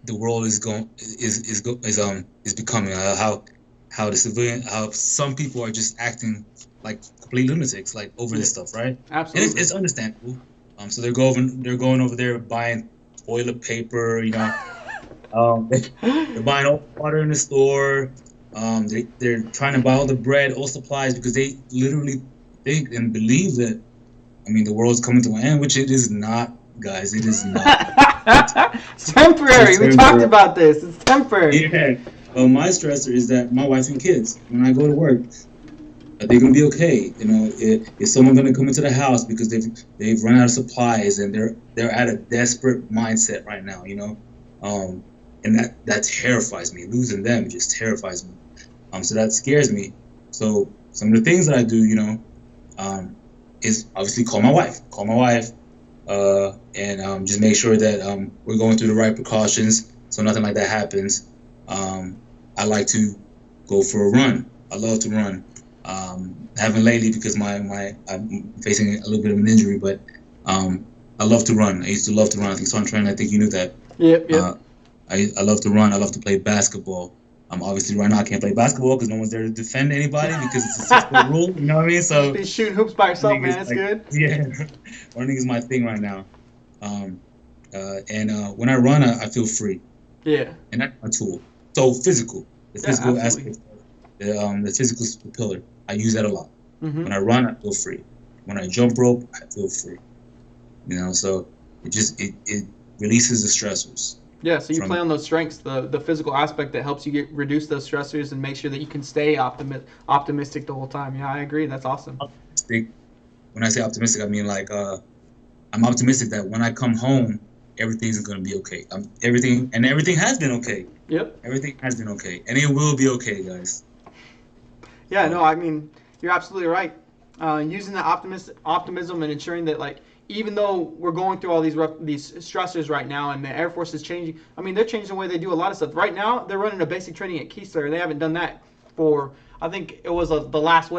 the world is becoming. How some people are just acting like complete lunatics, like over this stuff, right? Absolutely. And it's understandable. So they're going over there buying toilet paper, they're buying all the water in the store. They're trying to buy all the bread, all supplies, because they literally think and believe that, the world's coming to an end, which it is not, guys. It is not. It's temporary. We talked about this. It's temporary. Yeah. Well, my stressor is that my wife and kids, when I go to work, are they going to be okay? Is someone going to come into the house because they've run out of supplies and they're at a desperate mindset right now, and that terrifies me. Losing them just terrifies me. So that scares me. So some of the things that I do, is obviously call my wife, and just make sure that we're going through the right precautions so nothing like that happens. I like to go for a run. I love to run. Haven't lately because I'm facing a little bit of an injury, but I love to run. I used to love to run. I think so. I think you knew that. Yep. I love to run. I love to play basketball. Obviously right now I can't play basketball because no one's there to defend anybody because it's a 6-foot rule. You know what I mean? So be shooting hoops by yourself, man. That's good. Yeah, running is my thing right now. And when I run, I feel free. Yeah. And that's my tool. So physical, the physical aspect, the physical pillar, I use that a lot. Mm-hmm. When I run, I feel free. When I jump rope, I feel free. So it releases the stressors. Yeah, so you play on those strengths, the physical aspect that helps you reduce those stressors and make sure that you can stay optimistic the whole time. Yeah, I agree. That's awesome. When I say optimistic, I mean like I'm optimistic that when I come home, everything's going to be okay. Everything has been okay. Yep. Everything has been okay, and it will be okay, guys. Yeah, no, you're absolutely right. Using the optimism and ensuring that, even though we're going through all these stressors right now, and the Air Force is changing. They're changing the way they do a lot of stuff. Right now, they're running a basic training at Keystone. They haven't done that for, I think it was the last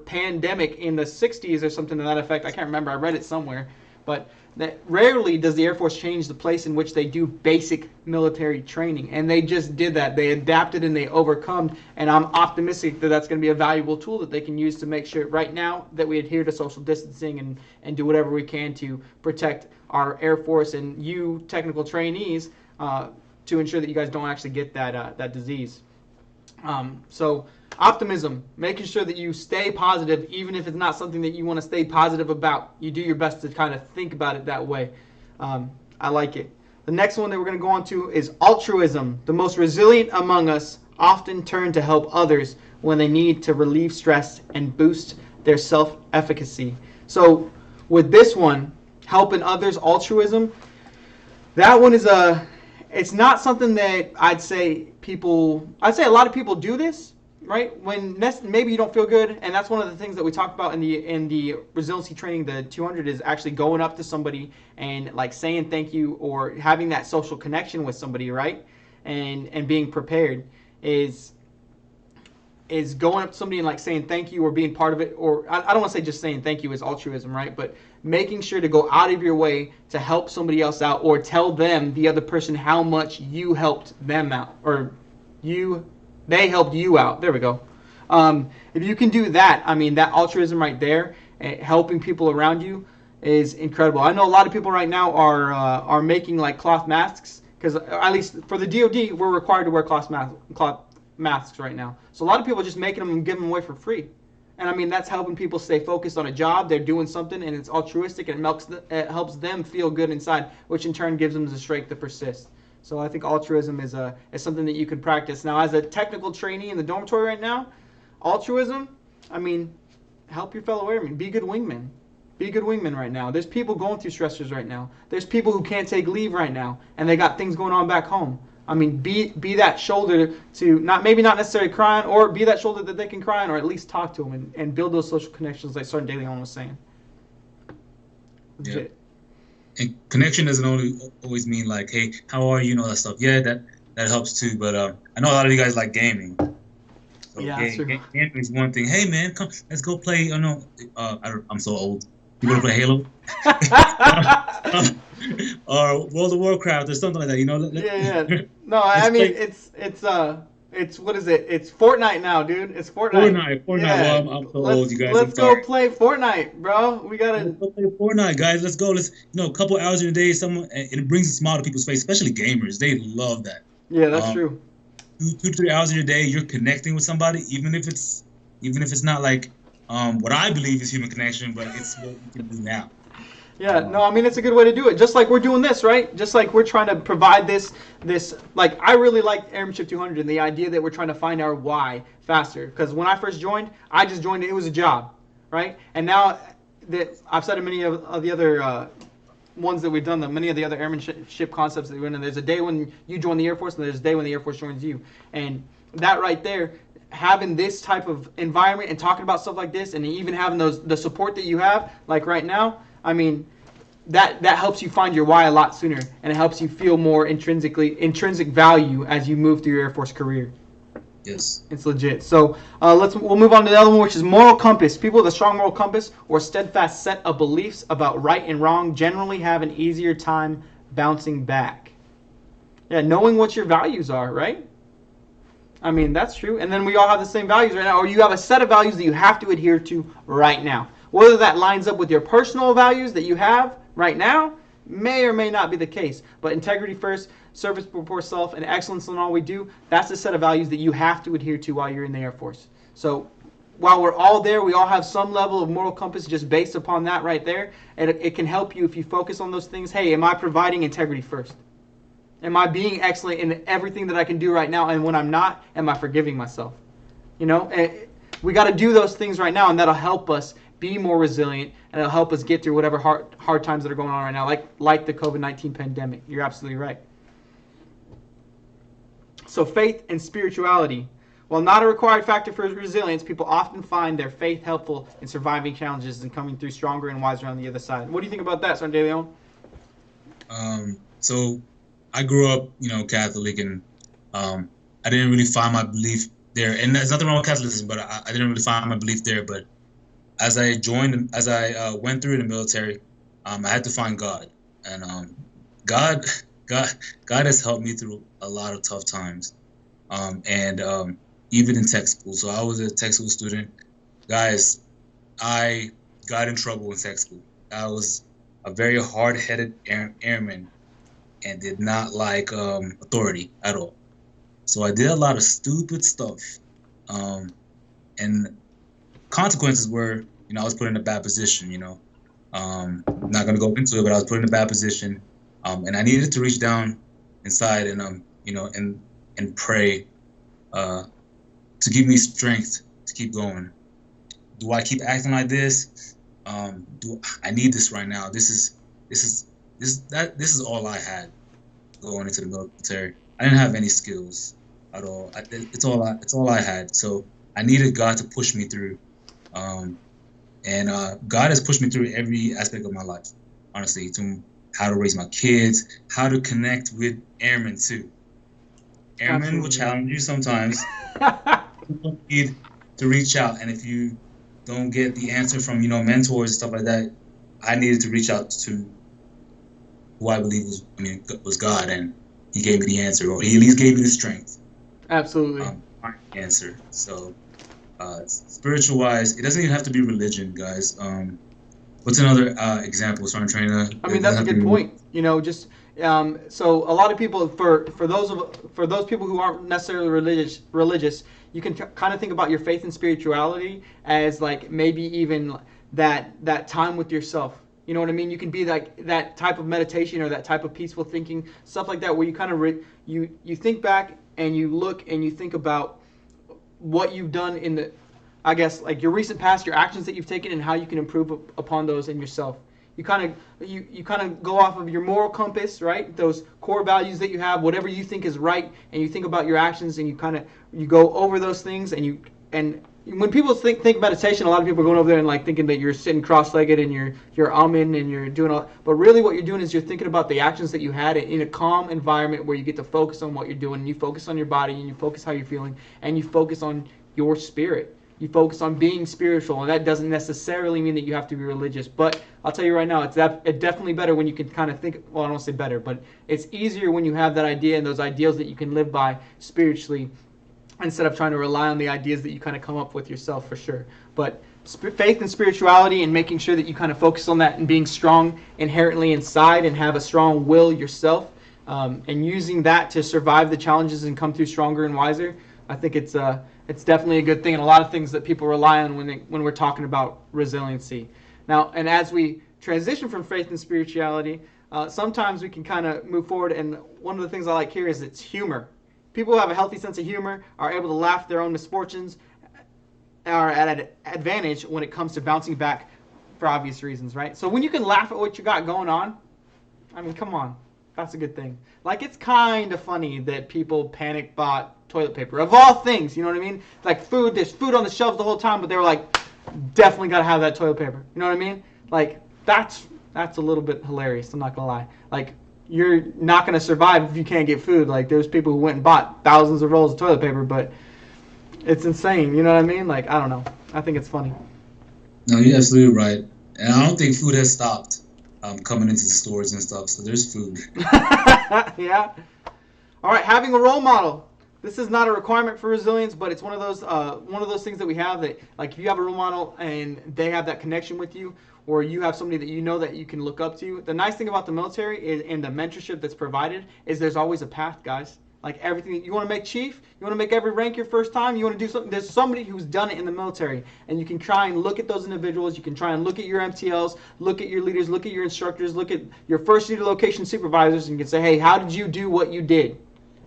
pandemic in the 60s or something to that effect. I can't remember. I read it somewhere. But that rarely does the Air Force change the place in which they do basic military training. And they just did that. They adapted and they overcome. And I'm optimistic that that's going to be a valuable tool that they can use to make sure right now that we adhere to social distancing and do whatever we can to protect our Air Force and you technical trainees to ensure that you guys don't actually get that disease. So optimism, making sure that you stay positive, even if it's not something that you want to stay positive about. You do your best to kind of think about it that way. I like it. The next one that we're going to go on to is altruism. The most resilient among us often turn to help others when they need to relieve stress and boost their self-efficacy. So with this one, helping others, altruism, that one is it's not something that I'd say a lot of people do this, right? When maybe you don't feel good, and that's one of the things that we talked about in the resiliency training, the 200, is actually going up to somebody and like saying thank you or having that social connection with somebody, right? And being prepared is going up to somebody and like saying thank you or being part of it, or I don't want to say just saying thank you is altruism, right? But making sure to go out of your way to help somebody else out or tell them, the other person, how much you helped them out or they helped you out. There we go. If you can do that, I mean, that altruism right there, helping people around you is incredible. I know a lot of people right now are making like cloth masks, because at least for the DoD, we're required to wear cloth masks right now. So a lot of people are just making them and giving them away for free. And I mean, that's helping people stay focused on a job. They're doing something, and it's altruistic, and it helps them feel good inside, which in turn gives them the strength to persist. So I think altruism is something that you can practice. Now, as a technical trainee in the dormitory right now, altruism, I mean, help your fellow airmen. Be good wingmen. Be good wingmen right now. There's people going through stressors right now. There's people who can't take leave right now, and they got things going on back home. I mean, be that shoulder to not necessarily crying, or be that shoulder that they can cry on, or at least talk to them and build those social connections like Sergeant De Leon was saying. Legit. Yeah. And connection doesn't always mean like, hey, how are you, and all that stuff. Yeah, that helps too. But I know a lot of you guys like gaming. So yeah, gaming is one thing. Hey man, come, let's go play. I'm so old. You want to play Halo? Or World of Warcraft or something like that, you know? Yeah. No, I mean, it's what is it? It's Fortnite now, dude. It's Fortnite. Fortnite. Yeah. Well, I'm so old, you guys. Let's go play Fortnite, bro. We gotta. Let's go play Fortnite, guys. Let's go. A couple hours in a day. And it brings a smile to people's face, especially gamers. They love that. Yeah, that's true. 2 to 3 hours in your day, you're connecting with somebody, even if it's not like what I believe is human connection, but it's what you can do now. Yeah, no, I mean, it's a good way to do it. Just like we're doing this, right? Just like we're trying to provide this, like, I really like Airmanship 200 and the idea that we're trying to find our why faster. Because when I first joined, I just joined it was a job, right? And now that I've said in many of the other ones that we've done, many of the other airmanship concepts that we're in, there's a day when you join the Air Force and there's a day when the Air Force joins you. And that right there, having this type of environment and talking about stuff like this, and even having the support that you have, like right now, I mean, that helps you find your why a lot sooner, and it helps you feel more intrinsic value as you move through your Air Force career. Yes, it's legit. So we'll move on to the other one, which is moral compass. People with a strong moral compass or steadfast set of beliefs about right and wrong generally have an easier time bouncing back. Yeah, knowing what your values are, right? I mean, that's true. And then we all have the same values right now, or you have a set of values that you have to adhere to right now. Whether that lines up with your personal values that you have right now may or may not be the case. But integrity first, service before self, and excellence in all we do, that's the set of values that you have to adhere to while you're in the Air Force. So while we're all there, we all have some level of moral compass just based upon that right there. And it can help you if you focus on those things. Hey, am I providing integrity first? Am I being excellent in everything that I can do right now? And when I'm not, am I forgiving myself? You know, we got to do those things right now, and that'll help us be more resilient, and it'll help us get through whatever hard times that are going on right now, like the COVID-19 pandemic. You're absolutely right. So faith and spirituality. While not a required factor for resilience, people often find their faith helpful in surviving challenges and coming through stronger and wiser on the other side. What do you think about that, Sergeant De Leon? So I grew up, Catholic, and I didn't really find my belief there. And there's nothing wrong with Catholicism, but I didn't really find my belief there. But as I went through the military, I had to find God, and God has helped me through a lot of tough times, and even in tech school. So I was a tech school student, guys. I got in trouble in tech school. I was a very hard-headed airman, and did not like authority at all. So I did a lot of stupid stuff. And consequences were, I was put in a bad position, I'm not going to go into it, but I was put in a bad position. And I needed to reach down inside and, and pray to give me strength to keep going. Do I keep acting like this? I need this right now? This is all I had going into the military. I didn't have any skills at all. It's all I had. So I needed God to push me through. And God has pushed me through every aspect of my life, honestly, to how to raise my kids, how to connect with airmen too. Airmen will challenge you sometimes. You need to reach out, and if you don't get the answer from mentors and stuff like that, I needed to reach out to who I believe was God, and He gave me the answer, or He at least gave me the strength. Absolutely. My answer. So, spiritual wise, it doesn't even have to be religion, guys. What's another example, Sergeant Trainer? I mean, that's a good point. So a lot of people, for those people who aren't necessarily religious, you can kind of think about your faith and spirituality as like maybe even that time with yourself. You know what I mean? You can be like that type of meditation or that type of peaceful thinking, stuff like that, where you kind of you think back and you look and you think about what you've done in the, I guess, like your recent past, your actions that you've taken, and how you can improve upon those in yourself. You kind of go off of your moral compass, right? Those core values that you have, whatever you think is right, and you think about your actions, and you go over those things, and when people think meditation, a lot of people are going over there and like thinking that you're sitting cross-legged and you're umming and you're doing all, but really what you're doing is you're thinking about the actions that you had in a calm environment where you get to focus on what you're doing, and you focus on your body, and you focus how you're feeling, and you focus on your spirit. You focus on being spiritual, and that doesn't necessarily mean that you have to be religious. But I'll tell you right now, it's definitely better when you can kind of think, well, I don't say better, but it's easier when you have that idea and those ideals that you can live by spiritually instead of trying to rely on the ideas that you kind of come up with yourself, for sure. But faith and spirituality and making sure that you kind of focus on that and being strong inherently inside and have a strong will yourself, and using that to survive the challenges and come through stronger and wiser, I think it's definitely a good thing, and a lot of things that people rely on when we're talking about resiliency. Now, and as we transition from faith and spirituality, sometimes we can kind of move forward, and one of the things I like here is it's humor. People who have a healthy sense of humor are able to laugh at their own misfortunes, are at an advantage when it comes to bouncing back for obvious reasons, right? So when you can laugh at what you got going on, I mean, come on, that's a good thing. Like, it's kind of funny that people panic bought toilet paper, of all things, you know what I mean? Like food, there's food on the shelves the whole time, but they were like, definitely got to have that toilet paper. You know what I mean? Like, that's a little bit hilarious, I'm not going to lie. Like, you're not going to survive if you can't get food. Like, there's people who went and bought thousands of rolls of toilet paper, but it's insane, you know what I mean? Like, I don't know. I think it's funny. No, you're absolutely right. And I don't think food has stopped coming into the stores and stuff, so there's food. Yeah. All right, having a role model. This is not a requirement for resilience, but it's one of those things that we have that, like, if you have a role model and they have that connection with you, or you have somebody that you know that you can look up to. The nice thing about the military is, and the mentorship that's provided, is there's always a path, guys. Like, everything, you want to make chief, you want to make every rank your first time, you want to do something, there's somebody who's done it in the military, and you can try and look at those individuals, you can try and look at your MTLs, look at your leaders, look at your instructors, look at your first unit location supervisors, and you can say, hey, how did you do what you did?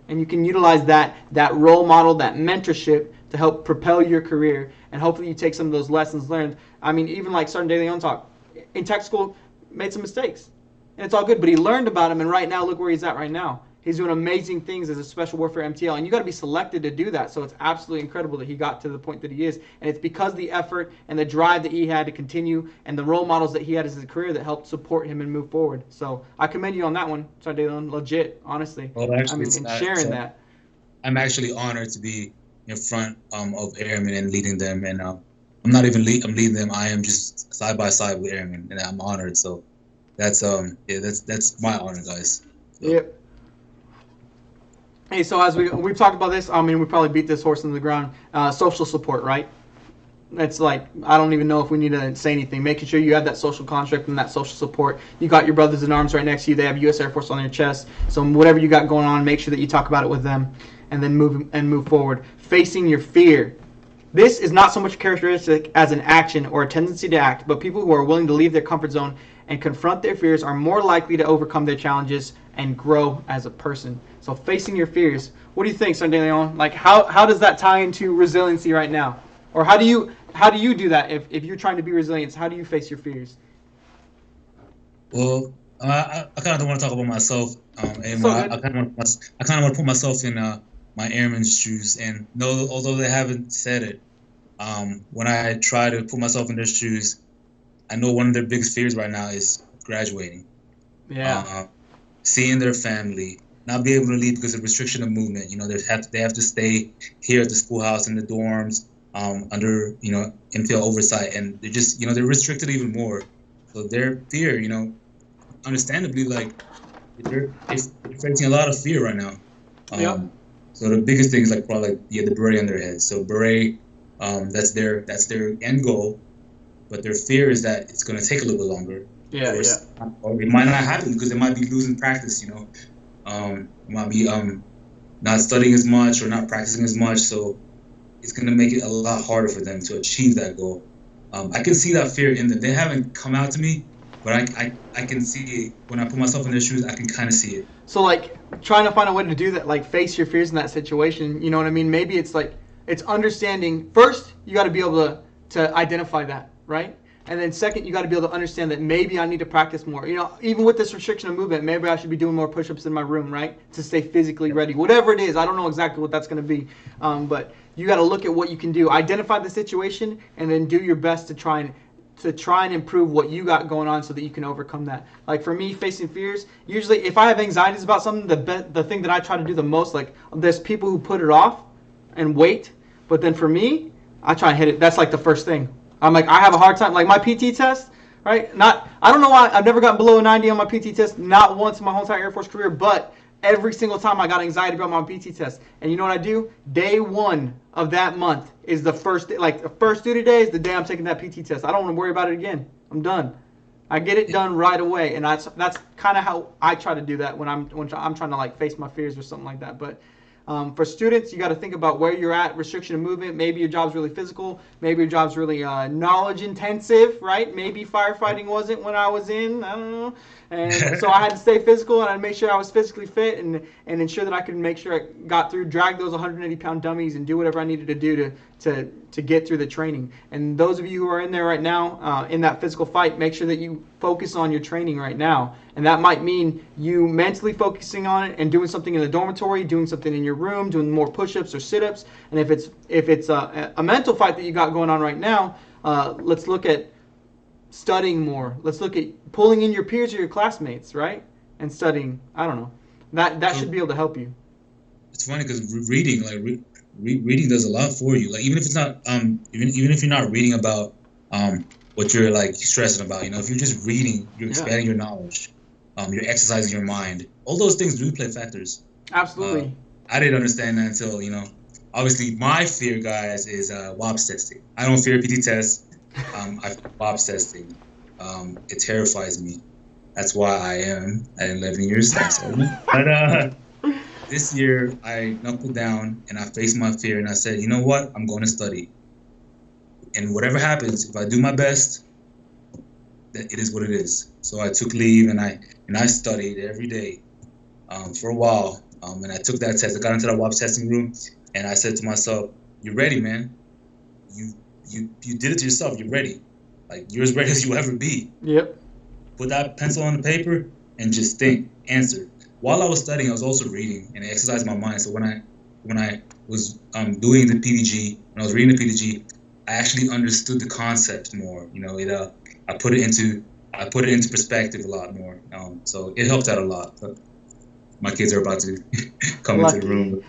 And you can utilize that role model, that mentorship, to help propel your career, and hopefully you take some of those lessons learned. I mean, even like Sergeant De Leon talk, in tech school, made some mistakes, and it's all good, but he learned about them, and right now, look where he's at right now. He's doing amazing things as a Special Warfare MTL, and you got to be selected to do that, so it's absolutely incredible that he got to the point that he is, and it's because of the effort and the drive that he had to continue, and the role models that he had as his career that helped support him and move forward. So I commend you on that one, Sergeant De Leon, legit, honestly. Well, actually, and sharing that. I'm actually honored to be in front of Airmen and leading them, and I'm not even I'm leading them. I am just side by side with Airmen, and I'm honored. So that's that's my honor, guys. So. Yep. Hey, so as we've talked about this, I mean, we probably beat this horse into the ground. Social support, right? It's like, I don't even know if we need to say anything. Making sure you have that social construct and that social support. You got your brothers in arms right next to you. They have U.S. Air Force on their chest. So whatever you got going on, make sure that you talk about it with them. and then move forward. Facing your fear. This is not so much characteristic as an action or a tendency to act, but people who are willing to leave their comfort zone and confront their fears are more likely to overcome their challenges and grow as a person. So facing your fears. What do you think, Son De Leon? Like how does that tie into resiliency right now? Or how do you do that if you're trying to be resilient? How do you face your fears? Well, I kind of don't want to talk about myself anymore. So I kind of want to put myself in my airman's shoes, and although they haven't said it, when I try to put myself in their shoes, I know one of their biggest fears right now is graduating. Yeah. Seeing their family, not be able to leave because of restriction of movement. They have to stay here at the schoolhouse in the dorms, under MPL oversight, and they're just they're restricted even more. So their fear, understandably, like they're facing a lot of fear right now. Yep. So the biggest thing is probably the beret on their head. So beret, that's their end goal, but their fear is that it's going to take a little bit longer. Yeah, or it might not happen because they might be losing practice. Might be not studying as much or not practicing as much. So it's going to make it a lot harder for them to achieve that goal. I can see that fear in them. They haven't come out to me, but I can see it when I put myself in their shoes. I can kind of see it. So trying to find a way to do that, face your fears in that situation. You know what I mean? Maybe it's it's understanding. First, you got to be able to identify that, right? And then second, you got to be able to understand that maybe I need to practice more. Even with this restriction of movement, maybe I should be doing more push-ups in my room, right? To stay physically ready. Whatever it is, I don't know exactly what that's going to be. But you got to look at what you can do. Identify the situation and then do your best to try and improve what you got going on so that you can overcome that. Like for me, facing fears, usually if I have anxieties about something, the thing that I try to do the most, there's people who put it off and wait. But then for me, I try and hit it. That's the first thing. I'm I have a hard time. My PT test, right? I don't know why I've never gotten below a 90 on my PT test, not once in my whole entire Air Force career, but every single time I got anxiety about my PT test. And you know what I do? Day 1 of that month is the first day, the first duty day is the day I'm taking that PT test. I don't want to worry about it again. I'm done. I get it done right away. And that's kind of how I try to do that when I'm trying to face my fears or something like that. But for students, you got to think about where you're at, restriction of movement. Maybe your job's really physical. Maybe your job's really knowledge intensive, right? Maybe firefighting wasn't when I was in. I don't know. And so I had to stay physical, and I had to make sure I was physically fit and ensure that I could make sure I got through, drag those 180-pound dummies, and do whatever I needed to do to get through the training. And those of you who are in there right now, in that physical fight, make sure that you focus on your training right now. And that might mean you mentally focusing on it and doing something in the dormitory, doing something in your room, doing more push-ups or sit-ups. And if it's a mental fight that you got going on right now, let's look at studying more. Let's look at pulling in your peers or your classmates, right? And studying. I don't know. That should be able to help you. It's funny because reading, reading does a lot for you. Even if it's not, even if you're not reading about what you're stressing about, if you're just reading, you're expanding your knowledge. You're exercising your mind. All those things do play factors. Absolutely. I didn't understand that until obviously my fear, guys, is WAPS testing. I don't fear PT tests. I fear WAPS testing. It terrifies me. That's why I am at 11 years old. But this year I knuckled down and I faced my fear and I said, you know what? I'm going to study. And whatever happens, if I do my best, that it is what it is. So I took leave and I studied every day for a while. And I took that test. I got into the WAPS testing room and I said to myself, "You're ready, man. You did it to yourself. You're ready. You're as ready as you'll ever be." Yep. Put that pencil on the paper and just think, answer. While I was studying, I was also reading and exercising my mind. So when I was doing the PDG, when I was reading the PDG, I actually understood the concept more. I put it into perspective a lot more. So it helped out a lot. But my kids are about to come into the room.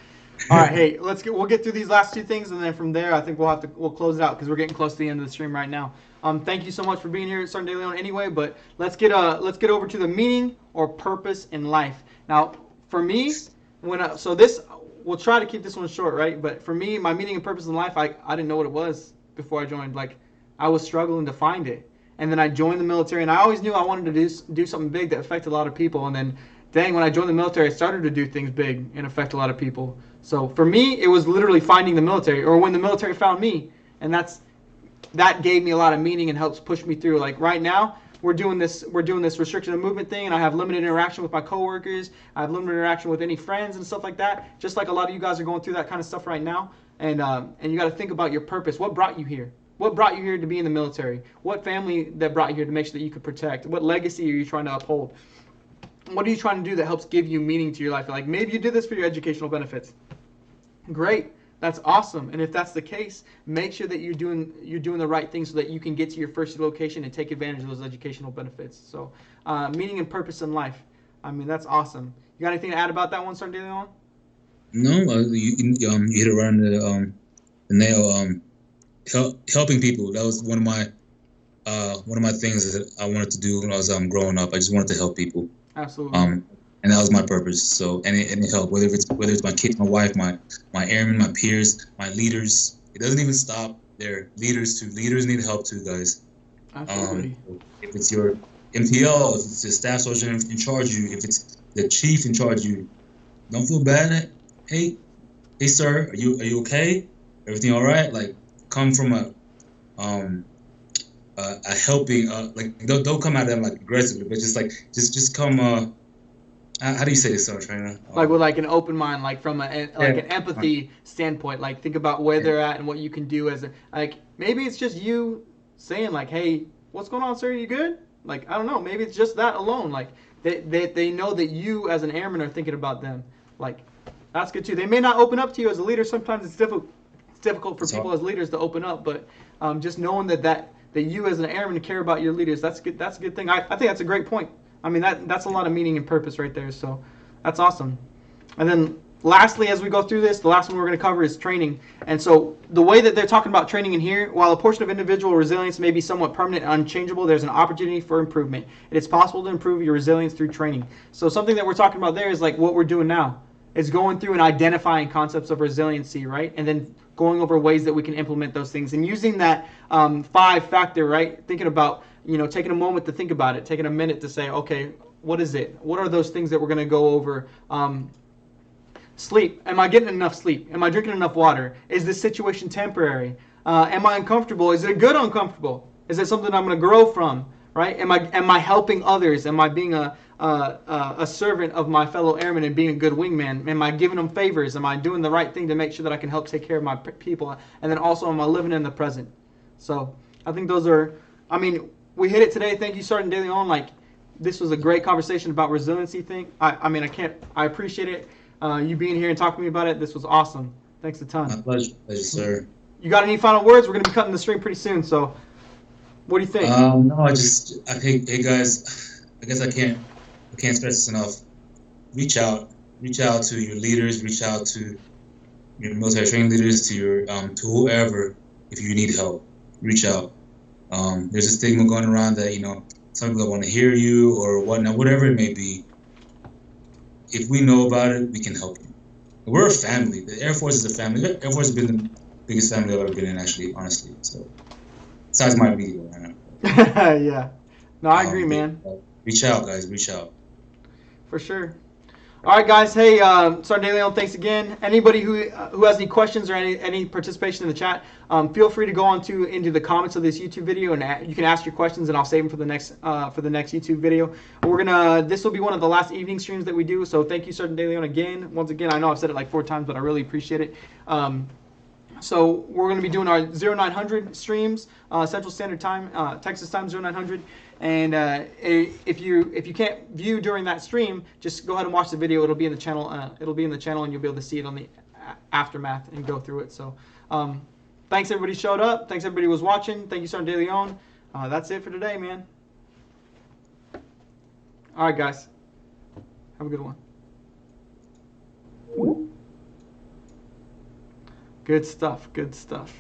All right, hey, we'll get through these last two things, and then from there, I think we'll close it out because we're getting close to the end of the stream right now. Thank you so much for being here, Son De Leon. Anyway, but let's get over to the meaning or purpose in life. Now, for me, we'll try to keep this one short, right? But for me, my meaning and purpose in life, I didn't know what it was before I joined. I was struggling to find it, and then I joined the military, and I always knew I wanted to do something big that affected a lot of people, and then dang, when I joined the military, I started to do things big and affect a lot of people. So for me, it was literally finding the military, or when the military found me, and that gave me a lot of meaning and helps push me through. Like right now, we're doing this restriction of movement thing, and I have limited interaction with my coworkers. I have limited interaction with any friends and stuff like that. Just like a lot of you guys are going through that kind of stuff right now. And you got to think about your purpose. What brought you here? What brought you here to be in the military? What family that brought you here to make sure that you could protect? What legacy are you trying to uphold? What are you trying to do that helps give you meaning to your life? Like maybe you did this for your educational benefits. Great. That's awesome. And if that's the case, make sure that you're doing the right thing so that you can get to your first location and take advantage of those educational benefits. So, meaning and purpose in life. I mean, that's awesome. You got anything to add about that one, Sergeant Leon? No, you hit it right on the nail. Helping people. That was one of my things that I wanted to do when I was growing up. I just wanted to help people. Absolutely. And that was my purpose. So and it helped, whether it's my kids, my wife, my airmen, my peers, my leaders. It doesn't even stop there. Leaders need help too, guys. Absolutely. If it's your MPL, if it's the staff sergeant in charge of you, if it's the chief in charge of you, don't feel bad. Hey, sir, are you okay? Everything all right? Like, come from a helping, like don't come at them like aggressively, but just come. How do you say this, Trainer? Like with like an open mind, like from an empathy standpoint, like think about where they're at and what you can do as a, like maybe it's just you saying like, hey, what's going on, sir? You good? Like I don't know, maybe it's just that alone. Like they know that you as an airman are thinking about them. Like that's good too. They may not open up to you as a leader. Sometimes it's difficult for people as leaders to open up, but just knowing that you as an airman care about your leaders, that's good. That's a good thing. I think that's a great point. I mean, that's a lot of meaning and purpose right there. So that's awesome. And then lastly, as we go through this, the last one we're going to cover is training. And so the way that they're talking about training in here, while a portion of individual resilience may be somewhat permanent and unchangeable, there's an opportunity for improvement. It is possible to improve your resilience through training. So something that we're talking about there is like what we're doing now. It's going through and identifying concepts of resiliency, right? And then going over ways that we can implement those things and using that 5-factor, right? Thinking about, taking a moment to think about it, taking a minute to say, okay, what is it? What are those things that we're going to go over? Sleep. Am I getting enough sleep? Am I drinking enough water? Is this situation temporary? Am I uncomfortable? Is it a good uncomfortable? Is it something I'm going to grow from? Right? Am I helping others? Am I being a servant of my fellow airmen and being a good wingman? Am I giving them favors? Am I doing the right thing to make sure that I can help take care of my people? And then also, am I living in the present? So I think those are. I mean, we hit it today. Thank you, Sergeant De Leon. Like, this was a great conversation about resiliency thing. I appreciate it. You being here and talking to me about it. This was awesome. Thanks a ton. My pleasure, sir. You got any final words? We're going to be cutting the stream pretty soon. So, what do you think? No, I think, hey guys, I guess I can't stress this enough. Reach out to your leaders. Reach out to your military training leaders, to whoever. If you need help, reach out. There's a stigma going around that some people don't want to hear you or whatnot, whatever it may be. If we know about it, we can help you. We're a family. The Air Force is a family. The Air Force has been the biggest family I've ever been in, actually, honestly. So, besides my video, right now. Yeah. No, I agree, man. Reach out, guys. Reach out. For sure. All right, guys. Hey, Sergeant De Leon, thanks again. Anybody who has any questions or any participation in the chat, feel free to go into the comments of this YouTube video, and you can ask your questions, and I'll save them for the next YouTube video. This will be one of the last evening streams that we do. So thank you, Sergeant De Leon, again. Once again, I know I've said it like 4 times, but I really appreciate it. So we're going to be doing our 0900 streams, Central Standard Time, Texas time 0900. And if you can't view during that stream, just go ahead and watch the video. It'll be in the channel. It'll be in the channel, and you'll be able to see it on the aftermath and go through it. So, thanks everybody showed up. Thanks everybody who was watching. Thank you, Sergeant De Leon. That's it for today, man. All right, guys. Have a good one. Good stuff. Good stuff.